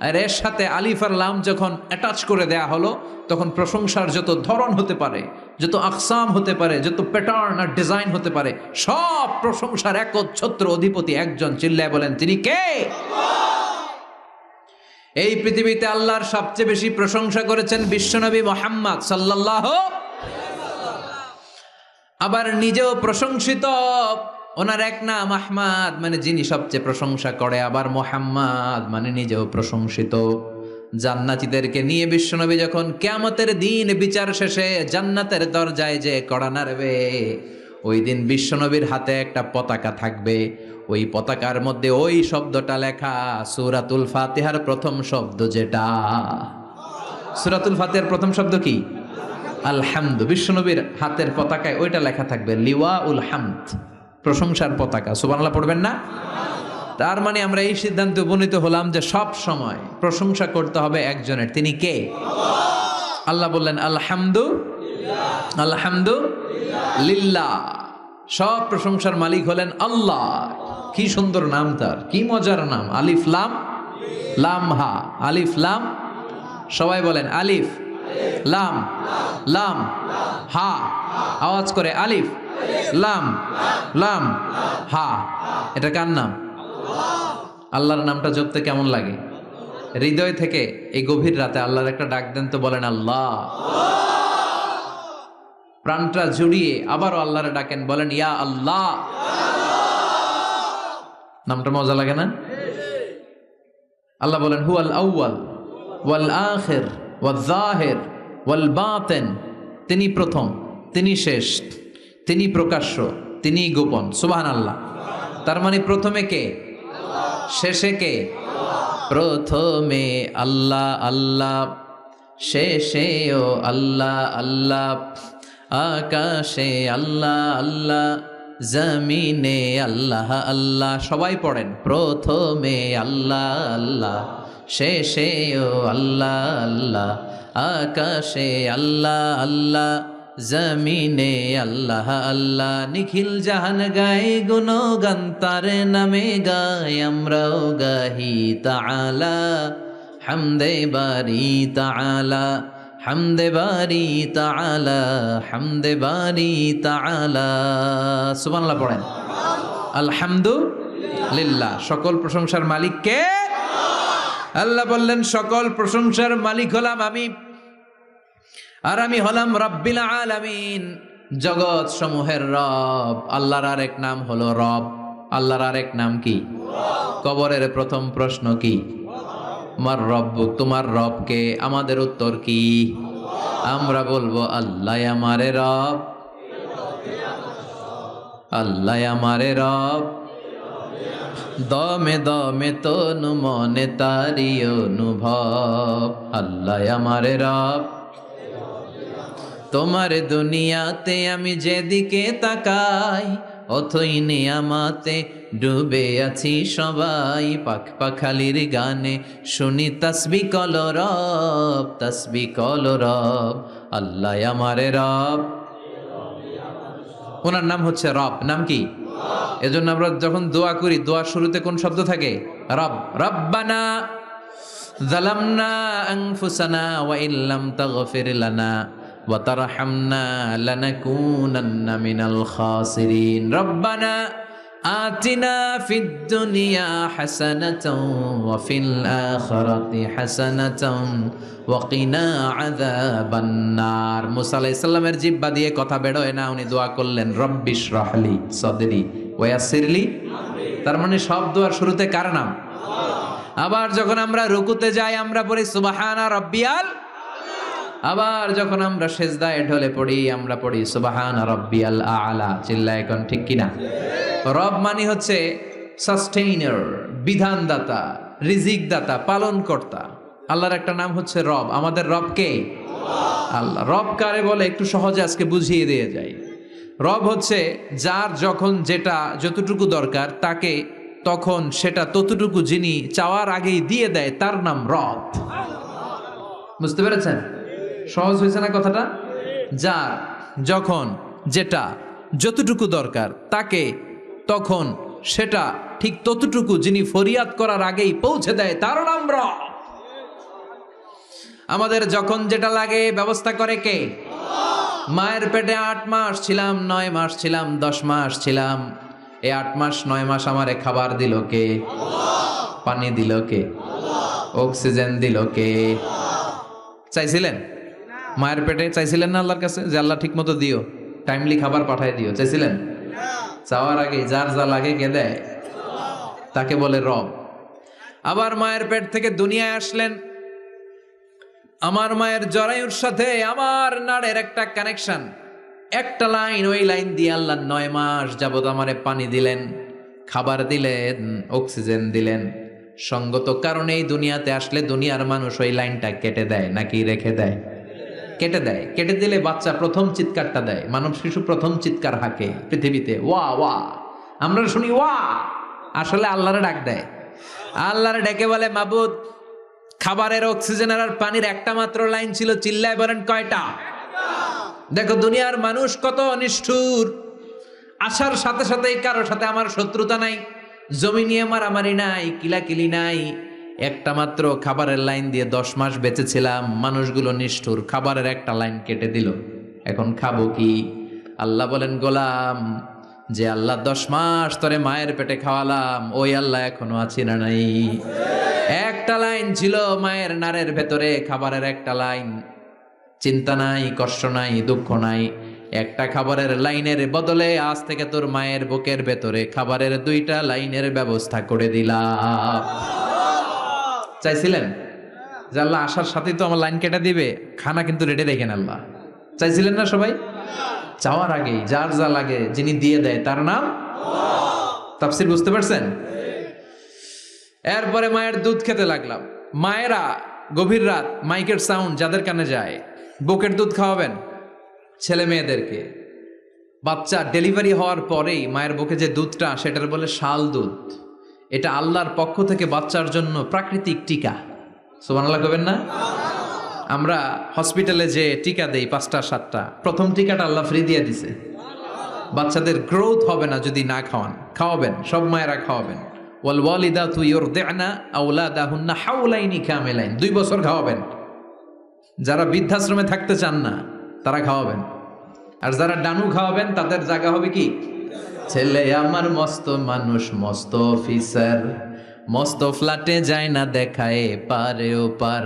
আর এর সাথে আলিফ আর লাম যখন অ্যাটাচ করে দেয়া হলো, তখন প্রশংসার যত ধরন হতে পারে, যত আকসাম হতে পারে, যত প্যাটার্ন আর ডিজাইন হতে পারে, সব প্রশংসার একচ্ছত্র অধিপতি একজন। চিল্লায় বলেন, তিনি কে? এই পৃথিবীতে আল্লাহর সবচেয়ে বেশি প্রশংসা করেছেন বিশ্বনবী মুহাম্মদ সাল্লাল্লাহু আলাইহি ওয়াসাল্লাম। আবার নিজেও প্রশংসিত। ওনার এক নাম আহমদ, মানে যিনি সবচেয়ে প্রশংসা করে। আবার মুহাম্মদ মানে নিজেও প্রশংসিত। জান্নাতীদেরকে নিয়ে বিশ্বনবী যখন কিয়ামতের দিন বিচার শেষে জান্নাতের দরজায় যে কড়া নাড়বে, ওই দিন বিশ্বনবীর হাতে একটা পতাকা থাকবে। ওই পতাকার মধ্যে ওই শব্দটা লেখা, সূরাতুল ফাতিহার প্রথম শব্দ যেটা। সূরাতুল ফাতিহার প্রথম শব্দ কি? আলহামদু। বিশ্বনবীর হাতের পতাকায় ওইটা লেখা থাকবে, লিওয়াউল হামদ, প্রশংসার পতাকা। সুবহানাল্লাহ পড়বেন না? তার মানে আমরা এই সিদ্ধান্তে উপনীত হলাম যে সব সময় প্রশংসা করতে হবে একজনের। তিনি কে? আল্লাহ বললেন আলহামদু আলহামদু লিল্লাহ। সব প্রশংসার মালিক হলেন আল্লাহ। কি সুন্দর নাম তার, কি মজার নাম। আলিফ লাম লাম হা, আলিফ লাম। সবাই বলেন আলিফ লাম লাম হা। আওয়াজ করে আলিফ লাম লাম হা। এটা কার নাম? আল্লাহর নামটা জপতে কেমন লাগে? হৃদয় থেকে এই গভীর রাতে আল্লাহর একটা ডাক দেন তো, বলেন আল্লাহ। প্রাণটা জুড়িয়ে আবারও আল্লাহরে ডাকেন, বলেন ইয়া আল্লাহ। নামটা মজা লাগে না? আল্লাহ বলেন হুয়াল আউয়াল ওয়াল আখির ওয়াল যাহির ওয়াল বাতিন। তিনি প্রথম, তিনি শেষ, তিনি প্রকাশ্য, তিনি গোপন। সুবহানাল্লাহ। তার মানে প্রথমে কে? শেষে কে? প্রথমে আল্লাহ আল্লাহ, শেষেও আল্লাহ আল্লাহ। আকাশে আল্লাহ আল্লাহ, জমিনে আল্লাহ আল্লাহ। সবাই পড়েন, প্রথমে আল্লাহ আল্লাহ, শেষেও আল্লাহ আল্লাহ। আকাশে আল্লাহ আল্লাহ, জমিনে আল্লাহ আল্লাহ। নিখিল জাহান গায়ে গুণগান তার নামে গায়, আমরাও গাহি তাআলা হামদে বারি তাআলা, হামদে বারি তাআলা, হামদে বারি তাআলা। সুবহানাল্লাহ পড়েন। আলহামদুলিল্লাহ, সকল প্রশংসার মালিক কে? আল্লাহ বললেন সকল প্রশংসার মালিক হলাম আমি, আর আমি হলাম রব্বিল আলামিন, জগৎ সমূহের রব। আল্লাহর আরেক নাম হলো রব। আল্লাহর আরেক নাম কি? কবরের প্রথম প্রশ্ন কি? মার রব্বুক, তোমার রব কে? আমাদের উত্তর কি? আমরা বলবো আল্লাহ আমারে রব, আল্লাহ আমারে রব। দমে দমে তনু মনে তারি অনুভব, আল্লাহ আমারে রব। তোমার দুনিয়াতে আমি যেদিকে তাকাই, অথই নিয়ামাতে ডুবে আছি সবাই। পাখ পাখালির গানে শুনি তাসবিহ কলরব, তাসবিহ কলরব, আল্লাহ আমারে রব। ওনার নাম হচ্ছে রব। নাম কি? এজন্য আমরা যখন দোয়া করি, দোয়ার শুরুতে কোন শব্দ থাকে? রব। রব্বানা যালামনা আনফুসানা ওয়া ইল্লাম তাগফির লানা ওয়া তারহামনা লানাকুনান্না মিনাল খাসিরিন। রব্বানা আতিনা ফিদ দুনিয়া হাসানাতাও ওয়া ফিল আখিরাতি হাসানাতাও ওয়া কিনা আযাবান নার। মুসা আলাইহিস সালামের জিহ্বা দিয়ে কথা বের হয় না, উনি দোয়া করলেন রব্বিশ রাহলি সাদরি ওয়া ইয়াসসিরলি। তার মানে সব দোয়ার শুরুতে কার নাম? আবার যখন আমরা রুকুতে যাই আমরা পড়ি সুবহানা রাব্বিয়াল। আবার যখন আমরা সেজদায় ঢলে পড়ি আমরা পড়ি সুবহানা রাব্বিয়াল আ'লা। চিল্লায় এখন ঠিক কিনা? রব মানে হচ্ছে সাস্টেইনার, বিধানদাতা, রিজিক দাতা, পালন কর্তা। আল্লাহর একটা নাম হচ্ছে রব। আমাদের রব কে? আল্লাহ। রব কারে বলে একটু সহজে আজকে বুঝিয়ে দিয়ে যাই। রব হচ্ছে যার যখন যেটা যতটুকু দরকার তাকে তখন সেটা ততটুকু যিনি চাওয়ার আগেই দিয়ে দেয়, তার নাম রব। বুঝতে পেরেছেন? সহজ হয়েছে না কথাটা? যার যখন যেটা যতটুকু দরকার তাকে তখন সেটা ঠিক ততটুকু যিনি ফরিয়াদ করার আগেই পৌঁছে দেয়, তার নাম রব। আমাদের যখন যেটা লাগে ব্যবস্থা করে কে? মায়ের পেটে 8 মাস ছিলাম, 9 মাস ছিলাম, 10 মাস ছিলাম। এই 8 মাস 9 মাস আমারে খাবার দিল কে? পানি দিল কে? অক্সিজেন দিল কে? চাইছিলেন? মায়ের পেটে চাইছিলেন না আল্লাহর কাছে যে আল্লাহ ঠিক মতো দিও, টাইমলি খাবার পাঠায় দিও? চাইছিলেন? চাওয়ার আগে যার যা লাগে কে দেয়? তাকে বলে রব। আবার মায়ের পেট থেকে দুনিয়ায় আসলেন, আমার মায়ের জরায়ুর সাথে আমার নাড়ের একটা কানেকশন, একটা লাইন, ওই লাইন দিয়ে আল্লাহ 9 মাস যাবত আমারে পানি দিলেন, খাবার দিলেন, অক্সিজেন দিলেন। সঙ্গত কারণেই দুনিয়াতে আসলে দুনিয়ার মানুষ ওই লাইনটা কেটে দেয় নাকি রেখে দেয়? কেটে দেয়। কেটে দিলে বাচ্চা প্রথম চিৎকারটা দেয়, মানব শিশু প্রথম চিৎকার হাঁকে পৃথিবীতে, ওয়া ওয়া। আমরা শুনি ওয়া, আসলে আল্লাহরে ডাক দেয়। আল্লাহরে ডেকে বলে মাবুদ, খাবারের, অক্সিজেনের আর পানির একটা মাত্র লাইন ছিল, চিল্লায় বলেন কয়টা? দেখো দুনিয়ার মানুষ কত নিষ্ঠুর। আসার সাথে সাথেই কারোর সাথে আমার শত্রুতা নাই, জমি নিয়ে মারামারি নাই, কিলাকিলি নাই। একটা মাত্র খাবারের লাইন দিয়ে 10 মাস বেঁচেছিলাম। মানুষগুলো নিষ্ঠুর, খাবারের একটা লাইন কেটে দিল, এখন খাবো কি? আল্লাহ বলেন গোলাম, যে আল্লাহ 10 মাস তোরে মায়ের পেটে খাওয়ালাম, ওই আল্লাহ এখনো আছি না নাই? একটা লাইন ছিল মায়ের নাড়ের ভেতরে, খাবারের একটা লাইন। চিন্তা নাই, কষ্ট নাই, দুঃখ নাই। একটা খাবারের লাইনের বদলে আজ থেকে তোর মায়ের বুকের ভেতরে খাবারের 2টা লাইনের ব্যবস্থা করে দিলাম। চাইছিলেন যে আল্লাহ আসার সাথেই তো আমার লাইন কেটে দিবে, খানা কিন্তু রেডি রেখেন আল্লাহ? চাইছিলেন না সবাই? চাওয়ার আগেই যার যা লাগে যিনি দিয়ে দেয় তার নাম। তাফসীর বুঝতে পারছেন? এরপরে মায়ের দুধ খেতে লাগলাম। মায়েরা গভীর রাত মাইকের সাউন্ড যাদের কানে যায়, বুকের দুধ খাওয়াবেন? ছেলে মেয়েদেরকে। বাচ্চা ডেলিভারি হওয়ার পরেই মায়ের বুকে যে দুধটা, সেটার বলে শাল দুধ। এটা আল্লাহর পক্ষ থেকে বাচ্চার জন্য প্রাকৃতিক টিকা। সুবহানাল্লাহ কবেন না? আমরা হসপিটালে যে টিকা দেই 5টা 7টা, প্রথম টিকাটা আল্লাহ ফ্রি দিয়ে দিছে। বাচ্চাদের গ্রোথ হবে না যদি না খাওয়ান। খাওয়াবেন, সব মায়েরা খাওয়াবেন। ওয়াল ওয়ালিদাতু ইউরদি'না আওলাদাহুন্না হাওলাইনি কামিলাইন, 2 বছর খাওয়াবেন। যারা বৃদ্ধাশ্রমে থাকতে চান না তারা খাওয়াবেন, আর যারা ডানু খাওয়াবেন তাদের জায়গা হবে কি? ছেলে আমার মস্ত মানুষ, মস্ত অফিসার, মস্ত ফ্ল্যাটে যায় না দেখায় পারে ও পার,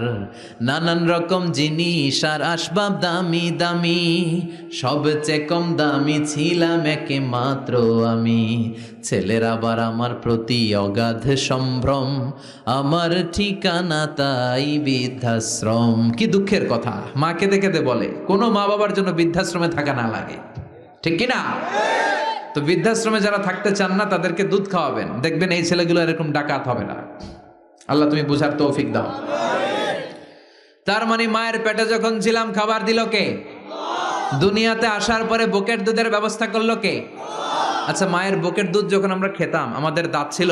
নানান রকম জিনিস আর আসবাব দামি দামি, সবচেয়ে কম দামি ছিলাম একে মাত্র আমি। ছেলের আবার আমার প্রতি অগাধ সম্ভ্রম, আমার ঠিকানা তাই বৃদ্ধাশ্রম। কি দুঃখের কথা, মা কেঁদে কেঁদে বলে কোনো মা বাবার জন্য বৃদ্ধাশ্রমে থাকা না লাগে, ঠিক কিনা? তো বৃদ্ধাশ্রমে যারা থাকতে চান না তাদেরকে দুধ খাওয়াবেন, দেখবেন এই ছেলেগুলো এরকম ডাকাত হবে না। আল্লাহ তুমি বুঝার তৌফিক দাও। তার মানে মায়ের পেটে যখন ছিলাম খাবার দিল কে? দুনিয়াতে আসার পরে বুকের দুধের ব্যবস্থা করলো কে? আচ্ছা, মায়ের বুকের দুধ যখন আমরা খেতাম আমাদের দাঁত ছিল?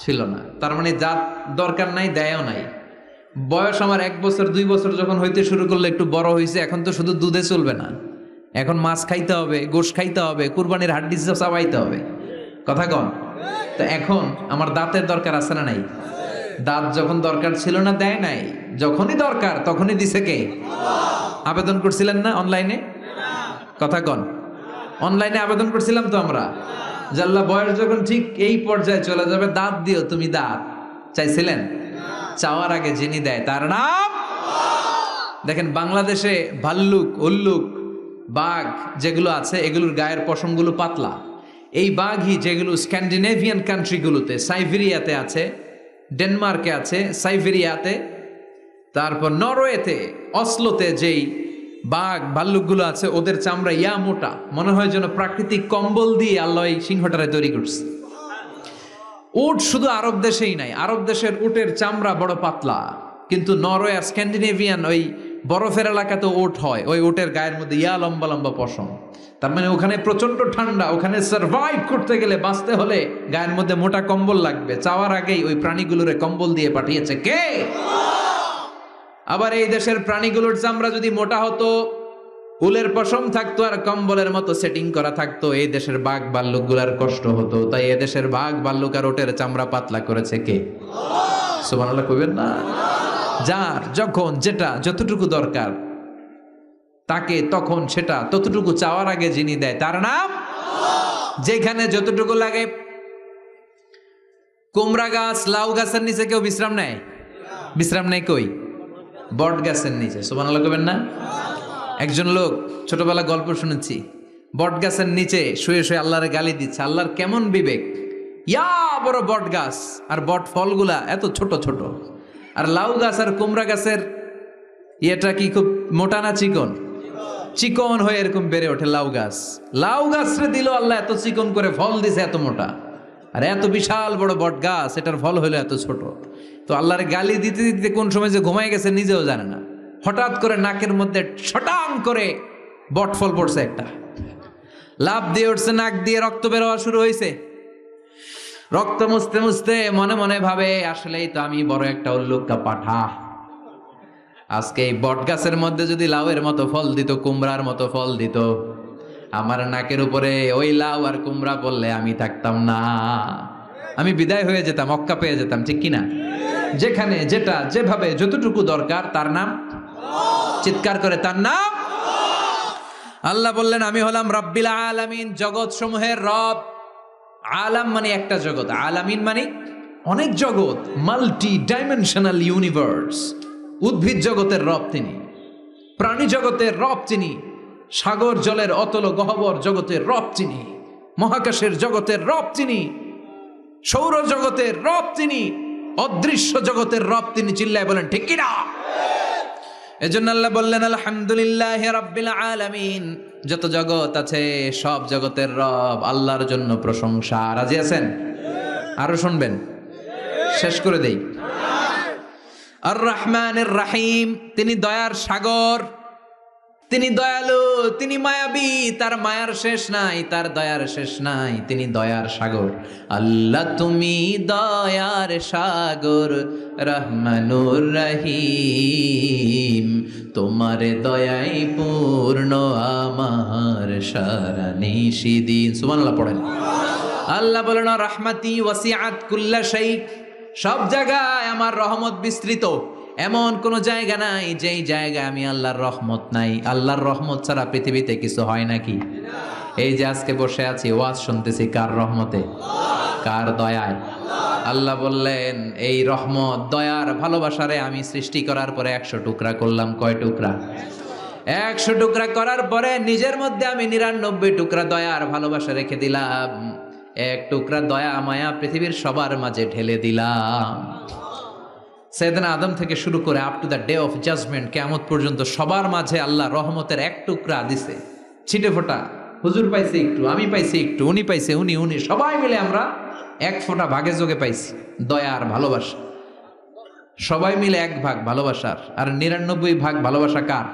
ছিল না। তার মানে দাঁত দরকার নাই, দেয়ও নাই। বয়স আমার 1 বছর 2 বছর যখন হইতে শুরু করলো, একটু বড় হয়েছে, এখন তো শুধু দুধে চলবে না, এখন মাছ খাইতে হবে, গোশ খাইতে হবে, কুরবানির হাড্ডি চাবাইতে হবে, কথা কন। তো এখন আমার দাঁতের দরকার আছে না নাই? দাঁত যখন দরকার ছিল না দেয় নাই, যখনই দরকার তখনই দিছে কে? আবেদন করছিলেন না অনলাইনে? কথা কন। অনলাইনে আবেদন করছিলাম তো আমরা, জাল্লা বয়স যখন ঠিক এই পর্যায়ে চলে যাবে দাঁত দিও তুমি, দাঁত চাইছিলেন? চাওয়ার আগে যিনি দেয় তার নাম। দেখেন বাংলাদেশে ভাল্লুক, উল্লুক, বাঘ যেগুলো আছে এগুলোর গায়ের পশমগুলো পাতলা। এই বাঘই যেগুলো স্ক্যান্ডিনেভিয়ান কান্ট্রিগুলোতে, সাইবেরিয়াতে আছে, ডেনমার্কে আছে, সাইবেরিয়াতে, তারপর নরওয়েতে, অসলোতে যেই বাঘ ভাল্লুকগুলো আছে ওদের চামড়া ইয়া মোটা, মনে হয় যেন প্রাকৃতিক কম্বল দিয়ে আল্লাহ এই সিংহটারে তৈরি করছে। উট শুধু আরব দেশেই নাই, আরব দেশের উটের চামড়া বড় পাতলা, কিন্তু নরওয়ে আর স্ক্যান্ডিনেভিয়ান ওই বরফের এলাকাতে উট হয়, ওই উটের গায়ের মধ্যে ইয়া লম্বা লম্বা পশম। তার মানে ওখানে প্রচন্ড ঠান্ডা, ওখানে সার্ভাইভ করতে গেলে, বাঁচতে হলে গায়ের মধ্যে মোটা কম্বল লাগবে। চাওয়ার আগেই ওই প্রাণীগুলোরে কম্বল দিয়ে পাঠিয়েছে কে? আবার এই দেশের প্রাণীগুলোর চামড়া যদি মোটা হতো, উলের পশম থাকতো আর কম্বলের মতো সেটিং করা থাকতো, এই দেশের বাঘ ভাল্লুক গুলার কষ্ট হতো। তাই এদেশের বাঘ ভাল্লুক আর ওটের চামড়া পাতলা করেছে কে? সুবহানাল্লাহ কইবেন না? যার যখন যেটা যতটুকু দরকার তাকে তখন সেটা ততটুকু চাওয়ার আগে যিনি দেয় তার নাম। যেখানে যতটুকু লাগে। কুমড়া গাছ, লাউ গাছের নিচে কেউ বিশ্রাম নেয়? বিশ্রাম নেয় কই? বট গাছের নিচে। সুবহানাল্লাহ কইবেন না? একজন লোক ছোটবেলা গল্প শুনেছি, বট গাছের নিচে শুয়ে শুয়ে আল্লাহরে গালি দিচ্ছে। আল্লাহর কেমন বিবেক, ইয়া বড় বট গাছ আর বট ফলগুলা এত ছোট ছোট, আর লাউ গাছ আর কুমড়া গাছের ইয়েটা কি খুব মোটা না চিকন? চিকন হয়ে এরকম বেড়ে ওঠে লাউ গাছ। লাউ গাছরে দিল আল্লাহ এত চিকন করে, ফল দিছে এত মোটা। আর এত বিশাল বড় বট গাছ, এটার ফল হলো এত ছোট। তো আল্লাহর গালি দিতে দিতে কোন সময় যে ঘুমাই গেছে নিজেও জানে না। হঠাৎ করে নাকের মধ্যে ছটাং করে বট ফল পড়ছে একটা, লাভ দিয়ে উঠছে, নাক দিয়ে রক্ত বেরোয়া শুরু হয়েছে। রক্ত মুছতে মুছতে মনে মনে ভাবে, আসলেই তো আমি বড় একটা উল্লুকা পাঠা। আজকে এই বট গাছের মধ্যে যদি লাউয়ের মতো ফল দিত, কুমড়ার মতো ফল দিত, আমার নাকের উপরে ওই লাউ আর কুমড়া বললে আমি থাকতাম না, আমি বিদায় হয়ে যেতাম, অক্কা পেয়ে যেতাম, ঠিক কিনা? যেখানে যেটা যেভাবে যতটুকু দরকার তার নাম। চিৎকার করে তার নাম। আল্লাহ বললেন আমি হলাম রব্বিল আলামিন, জগৎ সমূহের রব। আলাম মানে একটা জগৎ, আলামিন মানে অনেক জগৎ, মাল্টি ডাইমেনশনাল ইউনিভার্স। উদ্ভিদ জগতের রব তিনি, প্রাণী জগতের রব তিনি, সাগর জলের অতল গহ্বর জগতের রব তিনি, মহাকাশের জগতের রব তিনি, সৌর জগতের রব তিনি, অদৃশ্য জগতের রব তিনি। চিল্লায় বলেন ঠিক কিনা? এজন্য আল্লাহ বললেন আলহামদুলিল্লাহ রাব্বিল আলামিন। যত জগৎ আছে সব জগতের রব আল্লাহর জন্য প্রশংসা। রাজি আছেন? আরো শুনবেন? শেষ করে দেই। আর রহমানের রাহিম, তিনি দয়ার সাগর। তিনি দয়ালু, তিনি মায়াবী, তার মায়ার শেষ নাই, তার দয়ার শেষ নাই, তিনি দয়ার সাগর। আল্লাহ তুমি দয়ার সাগর, রহমানুর রহিম, তোমার দয়াই পূর্ণ আমার সারা নিশিদিন। সুবহানাল্লাহ পড়েন। আল্লাহ বলেন রাহমাতি ওয়াসিআত কুল্লা শাই, সব জায়গায় আমার রহমত বিস্তৃত, এমন কোন জায়গা নাই যেই জায়গায় আমি আল্লাহর রহমত নাই। আল্লাহর রহমত ছাড়া পৃথিবীতে কিছু হয় নাকি? এই যে আজকে বসে আছি, ওয়াজ শুনতেছি, কার রহমতে? কার দয়ায়? আল্লাহ বললেন এই রহমত, দয়ার, ভালোবাসারে আমি সৃষ্টি করার পরে 100 টুকরা করলাম। কয় টুকরা? 100 টুকরা করার পরে নিজের মধ্যে আমি 99 টুকরা দয়ার ভালোবাসা রেখে দিলাম। 1 টুকরা দয়া মায়া পৃথিবীর সবার মাঝে ঢেলে দিলাম। সাইয়েদনা আদম থেকে শুরু করে up to the day of judgment, কিয়ামত পর্যন্ত সবার মাঝে আল্লাহ রহমতের 1 টুকরা দিছে, ছিটে ফোঁটা। হুজুর পাইছে একটু, আমি পাইছি একটু, উনি পাইছে, উনি সবাই মিলে আমরা 1 ফোঁটা ভাগে যোগে পাইছি দয়ার ভালোবাসা। সবাই মিলে 1 ভাগ ভালোবাসার, আর 99 ভাগ ভালোবাসা কার?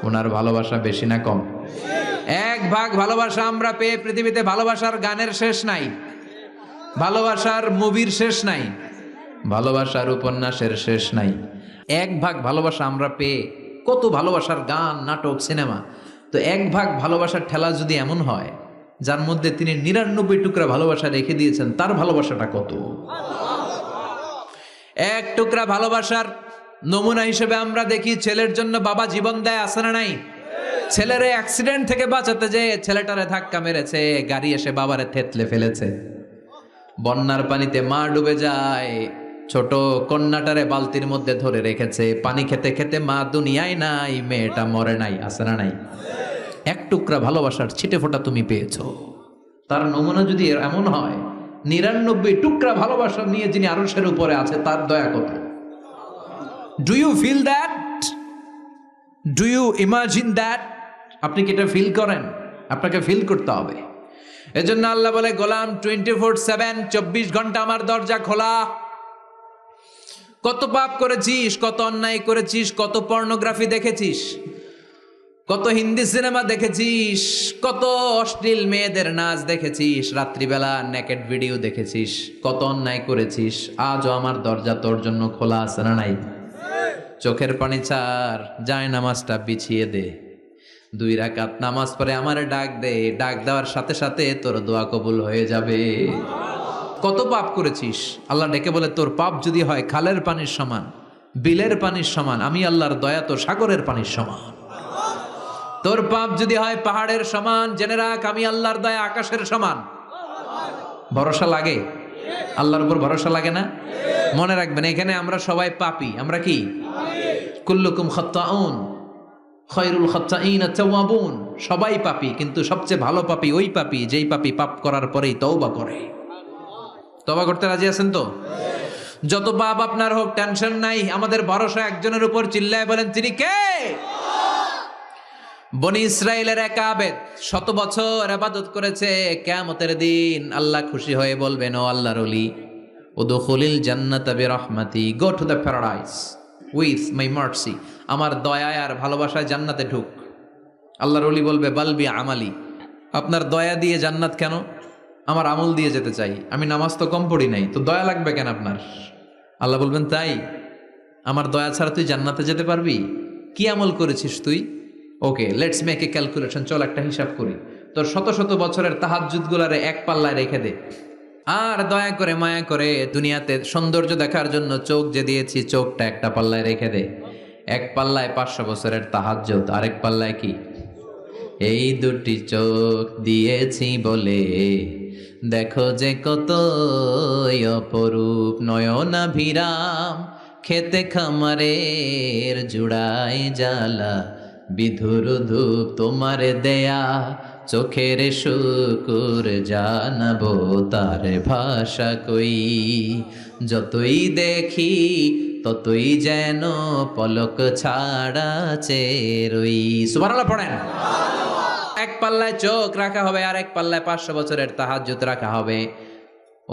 ওনার ভালোবাসা বেশি না কম? 1 ভাগ ভালোবাসা আমরা পেয়ে পৃথিবীতে ভালোবাসার গানের শেষ নাই, ভালোবাসার মুভির শেষ নাই, ভালোবাসার উপন্যাসের শেষ নাই। 1 ভাগ ভালোবাসা আমরা পেয়ে কত ভালোবাসার গান, নাটক, সিনেমা। তো 1 ভাগ ভালোবাসার ঠেলা যদি এমন হয়, যার মধ্যে তিনি 99 টুকরা ভালোবাসা রেখে দিয়েছেন, তার ভালোবাসাটা কত? 1 টুকরা ভালোবাসার নমুনা হিসেবে আমরা দেখি ছেলের জন্য বাবা জীবন দেয়, আছে না নাই? ছেলেরে অ্যাক্সিডেন্ট থেকে বাঁচাতে যে ছেলেটারে ধাক্কা মেরেছে, গাড়ি এসে বাবারে থেতলে ফেলেছে। বন্যার পানিতে মা ডুবে যায়, ছোট কন্যাটারে বালতির মধ্যে ধরে রেখেছে, পানি খেতে খেতে মা দুনিয়ায় নাই, মেয়েটা মরে নাই, আছে না নাই? 1 টুকরা ভালোবাসার ছিটে ফোঁটা তুমি পেয়েছো। তার নমুনা যদি এমন হয়, 99 টুকরা ভালোবাসা নিয়ে যিনি আরশের উপরে আছে, তার দয়া কত? Do you feel that? Do you imagine that? আপনি কি এটা ফিল করেন? আপনাকে ফিল করতে হবে। এজন্য আল্লাহ বলে, গোলাম 24/7, 24 ঘন্টা আমার দরজা খোলা। কত পাপ করেছিস, কত অন্যায় করেছিস, কত পর্নোগ্রাফি দেখেছিস, কত হিন্দি সিনেমা দেখেছিস, কত অশ্লীল মেয়েদের নাচ দেখেছিস, রাত্রিবেলা নেকেড ভিডিও দেখেছিস, কত অন্যায় করেছিস, আজও আমার দরজা তোর জন্য খোলা আছে না নাই? চোখের পানি ছাড়, যায় নামাজটা বিছিয়ে দে, 2 রাকাত নামাজ পড়ে আমারে ডাক দে, ডাক দেওয়ার সাথে সাথে তোর দোয়া কবুল হয়ে যাবে। কত পাপ করেছিস, আল্লাহ ডেকে বলে, তোর পাপ যদি হয় খালের পানির সমান, বিলের পানির সমান, আমি আল্লাহর দয়া তো সাগরের পানির সমান। তোর পাপ যদি হয় পাহাড়ের সমান, জেনে রাখ আমি আল্লাহর দয়া আকাশের সমান। ভরসা লাগে? আল্লাহর উপর ভরসা লাগে না? মনে রাখবেন, এখানে আমরা সবাই পাপী। আমরা কি? কুল্লুকুম খাত্তাউন, খয়রুল খাত্তাইন আত-তাওয়াবুন। সবাই পাপী, কিন্তু সবচেয়ে ভালো পাপী ওই পাপী যেই পাপী পাপ করার পরেই তওবা করে। তওবা করতে রাজি আছেন তো? যত পাপ আপনার হোক, টেনশন নাই, আমাদের ভরসা একজনের উপর। চিল্লায় বলেন, তিনি কে? বনি ইসরাইলের এক আবেদ 100 বছর ইবাদত করেছে। কিয়ামতের দিন আল্লাহ খুশি হয়ে বলবেন, ও আল্লাহর ওলি, উদখুলিল জান্নাতা বিরহমাতি, go to the paradise with my mercy. আমার দয়ায় আর ভালোবাসায় জান্নাতে ঢুক। আল্লাহর ওলি বলবে, বালবি আমালি, আপনার দয়া দিয়ে জান্নাত কেন? আমার আমল দিয়ে যেতে চাই, আমি নামাজ তো কম পড়ি নাই, তো দয়া লাগবে কেন আপনার? আল্লাহ বলবেন, তাই? আমার দয়া ছাড়া তুই জান্নাতে যেতে পারবি? কি আমল করেছিস তুই? ওকে, লেটস মেক এ ক্যালকুলেশন, চল একটা হিসাব করি। তোর শত শত বছরের তাহাজ্জুদ গুলারে 1 পাল্লায় রেখে দে, আর দয়া করে মায়া করে দুনিয়াতে সৌন্দর্য দেখার জন্য চোখ যে দিয়েছি, চোখটা একটা পাল্লায় রেখে দে। 1 পাল্লায় 500 বছরের তাহাজ্জুদ, আরেক পাল্লায় কি? এই 2টি চোখ দিয়েছি বলে দেখো যে কত অপরূপ, নয়নাভিরাম খেতে খামারের জুড়াই জ্বালা, বিধুর ধূপ তোমার দেয়া চোখের শুকুর জানাবো তার ভাষা কই, যতই দেখি ততই যেন পলক ছাড়া চেরই। সুবহানাল্লাহ পড়েন। 1 পাল্লায় চোখ রাখা হবে, আর 1 পাল্লায় 500 বছরের তাহাজ্জুদ রাখা হবে।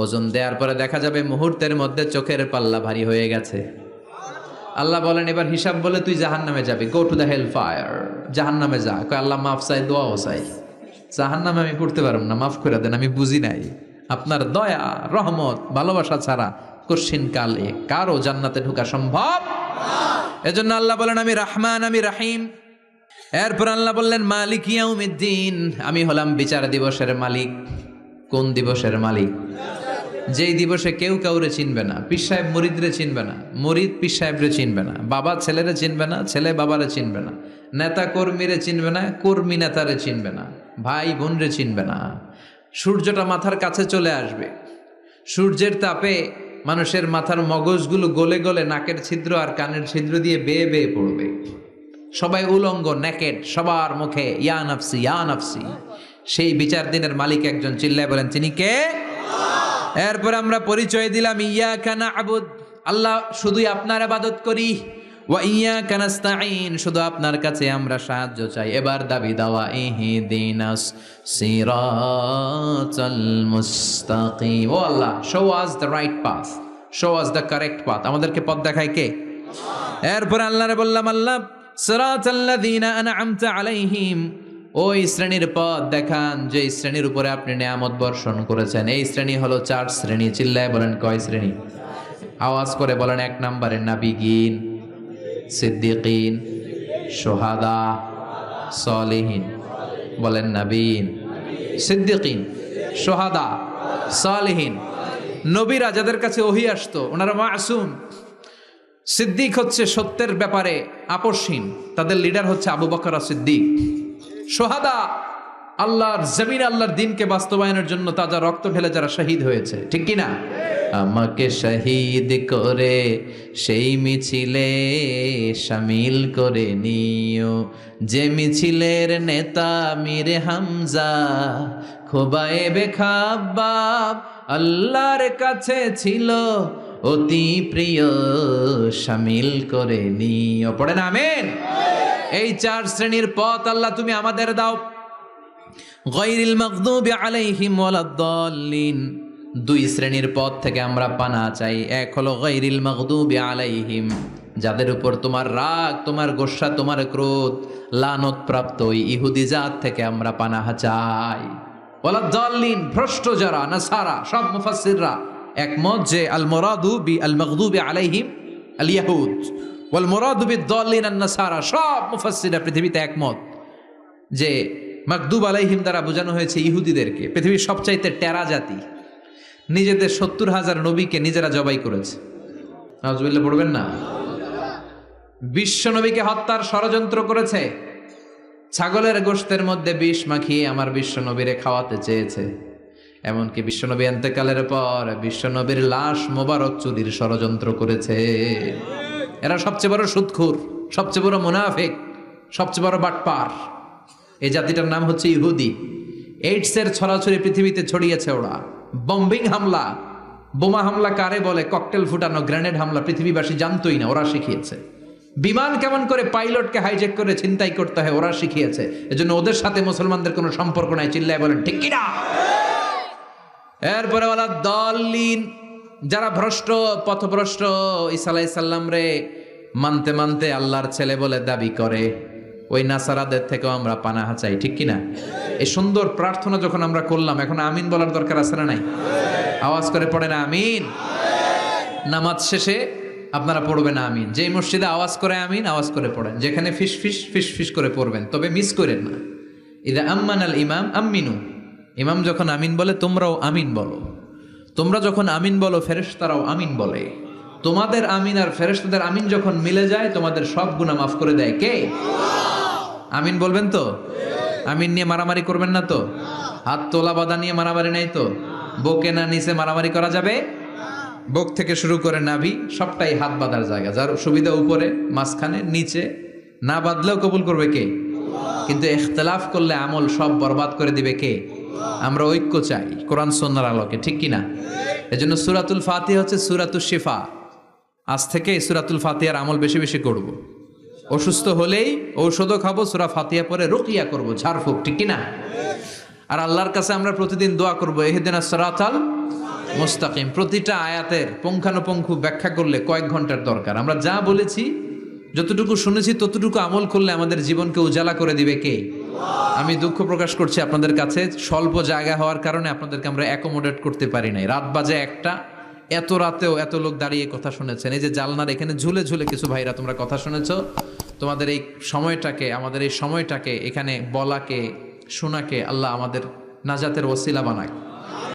ওজন দেওয়ার পরে দেখা যাবে মুহূর্তের মধ্যে চোখের পাল্লা ভারী হয়ে গেছে। আল্লাহ বলেন এবার হিসাব বলে তুই জাহান্নামে যাবি, go to the hell fire, জাহান্নামে যা। কয় আল্লাহ মাফ চাই, দোয়াও চাই, জাহান্নামে আমি পড়তে পারব না, মাফ করে দেন, আমি বুঝি নাই। আপনার দয়া রহমত ভালোবাসা ছাড়া কশিন কালে কারো জান্নাতে ঢোকা সম্ভব। এজন্য আল্লাহ বলেন আমি রহমান, আমি রাহিম। এরপর আল্লাহ বললেন মালিক ইয়াউমিদ্দিন, আমি হলাম বিচার দিবসের মালিক। কোন দিবসের মালিক? যেই দিবসে কেউ কাউরে চিনবে না, পীর সাহেব মুরিদরে চিনবে না, মুরিদ পীর সাহেবরে চিনবে না, বাবা ছেলেরে চিনবে না, ছেলে বাবারে চিনবে না, নেতা কর্মীরে চিনবে না, কর্মী নেতারে চিনবে না, ভাই বোনরে চিনবে না। সূর্যটা মাথার কাছে চলে আসবে, সূর্যের তাপে মানুষের মাথার মগজগুলো গলে গলে নাকের ছিদ্র আর কানের ছিদ্র দিয়ে বেয়ে বেয়ে পড়বে। সবাই উলঙ্গ, নেকেড, সবার মুখে ইয়া নাফসি ইয়া নাফসি। সেই বিচার দিনের মালিক একজন, চিল্লায় বলেন তিনি কে? এরপর আমরা পরিচয় দিলাম ইয়াকা না'বুদ, আল্লাহ শুধুই আপনার ইবাদত করি, ওয়া ইয়াকা নাস্তাঈন, শুধু আপনার কাছে আমরা সাহায্য চাই। এবার দাবি দাওয়া ইহদিনাস সিরাতাল মুস্তাকিম, ও আল্লাহ show us the right path, show us the correct path, আমাদেরকে পথ দেখায় কে? এরপর আল্লাহরে বললাম আল্লাহ সিরাতাল্লাযীনা আন'আমতা আলাইহিম, ওই শ্রেণীর পথ দেখান যে শ্রেণীর উপরে আপনি নিয়ামত বর্ষণ করেছেন। এই শ্রেণী হলো 4 শ্রেণী। চিল্লায় বলেন কয় শ্রেণী? আওয়াজ করে বলেন। 1 নম্বরে নাবিগিন, সিদ্দিকিন, শুহাদা, সালিহিন। বলেন নাবিন, সিদ্দিকিন, শুহাদা, সালিহিন। নবীরা যাদের কাছে ওহী আসতো ওনারা মাসুম। সিদ্দিক হচ্ছে সত্যের ব্যাপারে আপসহীন, তাদের লিডার হচ্ছে আবু বকর সিদ্দিক। শুহাদা আল্লাহর জমিন আল্লাহর দিনকে বাস্তবায়নের জন্য তাজা রক্ত ঢেলে যারা শহীদ হয়েছে, ঠিক কি না? আমাকে শহীদ করে সেই মিছিলে শামিল করে নিও, যে মিছিলের নেতা মীর হামজা খোবায়েবে খাব্বাব আল্লাহর কাছে ছিল অতি প্রিয়, শামিল করে নিও। পড়েন আমিন। এই 4 শ্রেণীর পথ আল্লাহ তুমি আমাদের দাও। গায়রিল মাগদুবি আলাইহিম ওয়ালাদ-দাল্লিন, 2 শ্রেণীর পথ থেকে আমরা পানা চাই। এক হলো গায়রিল মাগদুবি আলাইহিম, যাদের উপর তোমার রাগ, তোমার গোসা, তোমার ক্রোধ, লানত প্রাপ্ত ওই ইহুদি জাত থেকে আমরা পানাহ চাই। ওয়ালাদ-দাল্লিন, ভ্রষ্ট যারা নাসারা, সব মুফাসসিররা একমত যে আল মুরাদু বি আল মাগদুবি আলাইহিম আল ইয়াহুদ ওয়াল মুরাদু বিদ-দাল্লিন আন-নাসারা। সব মুফাসসিররা পৃথিবীতে একমত যে মাগদুব আলাইহিম দ্বারা বোঝানো হয়েছে ইহুদিদেরকে। পৃথিবীর সবচাইতে টেরা জাতি, নিজেদের 70,000 নবীকে নিজেরা জবাই করেছে। নাউজুবিল্লাহ পড়বেন না? বিশ্ব নবীকে হত্যার ষড়যন্ত্র করেছে, ছাগলের গোশতের মধ্যে বিষ মাখিয়ে আমার বিশ্ব নবীরে খাওয়াতে চেয়েছে। এমনকি বিশ্বনবী ইন্তেকালের পর বিশ্বনবীর লাশ মোবারক চুরির ষড়যন্ত্র করেছে। এরা সবচেয়ে বড় সুদখোর, সবচেয়ে বড় মুনাফিক, সবচেয়ে বড় বাটপার। এই জাতিটার নাম হচ্ছে ইহুদি। এইডসের ছড়াছড়ি পৃথিবীতে ছড়িয়েছে ওরা। বম্বিং হামলা, বোমা হামলা কারে বলে, ককটেল ফুটানো, গ্রেনেড হামলা পৃথিবীবাসী জানতোই না, ওরা শিখিয়েছে। বিমান কেমন করে পাইলটকে হাইজ্যাক করে ছিনতাই করতে হয় ওরা শিখিয়েছে। এজন্য ওদের সাথে মুসলমানদের কোনো সম্পর্ক নাই। চিল্লায় বলেন ঠিক কিনা? এরপরে ওয়ালা দাল্লিন, যারা ভ্রষ্ট, পথভ্রষ্ট, ঈসা আলাইহিস সালাম রে মানতে মানতে আল্লাহর ছেলে বলে দাবি করে, ওই নাসারাদের থেকেও আমরা পানাহ চাই, ঠিক কিনা? এই সুন্দর প্রার্থনা যখন আমরা করলাম, এখন আমিন বলার দরকার আছে না নাই? আওয়াজ করে পড়ে না আমিন। নামাজ শেষে আপনারা পড়বেন আমিন। যেই মসজিদে আওয়াজ করে আমিন, আওয়াজ করে পড়েন। যেখানে ফিস ফিস ফিস ফিস করে পড়বেন, তবে মিস করেন না। ইদা আম্মানাল ইমাম আমিনু, ইমাম যখন আমিন বলে তোমরাও আমিন বলো। তোমরা যখন আমিন বলো ফেরেশতারাও আমিন বলে। তোমাদের আমিন আর ফেরেশতাদের আমিন যখন মিলে যায় তোমাদের সব গুনাহ মাফ করে দেয় কে? আমিন বলবেন তো? আমিন নিয়ে মারামারি করবেন না তো? হাত তোলা বাঁধা নিয়ে মারামারি নাই তো? বুকে না নিচে মারামারি করা যাবে? বুক থেকে শুরু করে নাভি সবটাই হাত বাঁধার জায়গা। যার সুবিধা উপরে, মাঝখানে, নিচে, না বাঁধলেও কবুল করবে কে? কিন্তু ইখতিলাফ করলে আমল সব বরবাদ করে দিবে কে? আমরা ঐক্য চাই কোরআন সুন্নাহর আলোকে, ঠিক কিনা? এজন্য সূরাতুল ফাতিহা হচ্ছে সূরাতুশ শিফা। আজ থেকে সূরাতুল ফাতিহার আমল বেশি বেশি করব। অসুস্থ হলেই ঔষধও খাবো, সূরা ফাতিহা পরে রুকিয়া করব, ঝাড়ফুঁক, ঠিক কিনা? আর আল্লাহর কাছে আমরা প্রতিদিন দোয়া করব, ইহদিনাস সিরাতাল মুস্তাকিম। প্রতিটা আয়াতের পুঙ্খানুপুঙ্খ ব্যাখ্যা করলে কয়েক ঘন্টার দরকার। আমরা যা বলেছি, যতটুকু শুনেছি ততটুকু আমল করলে আমাদের জীবনকে উজালা করে দিবে কে? আমি দুঃখ প্রকাশ করছি আপনাদের কাছে, স্বল্প জায়গা হওয়ার কারণে আপনাদেরকে আমরা অ্যাকোমোডেট করতে পারি নাই। রাত বাজে 1টা, এত রাতেও এত লোক দাঁড়িয়ে কথা শুনেছেন। এই যে জালনার এখানে ঝুলে ঝুলে কিছু ভাইরা তোমরা কথা শুনেছ, তোমাদের এই সময়টাকে, আমাদের এই সময়টাকে এখানে বলাকে, শোনাকে আল্লাহ আমাদের নাজাতের ওসিলা বানাক।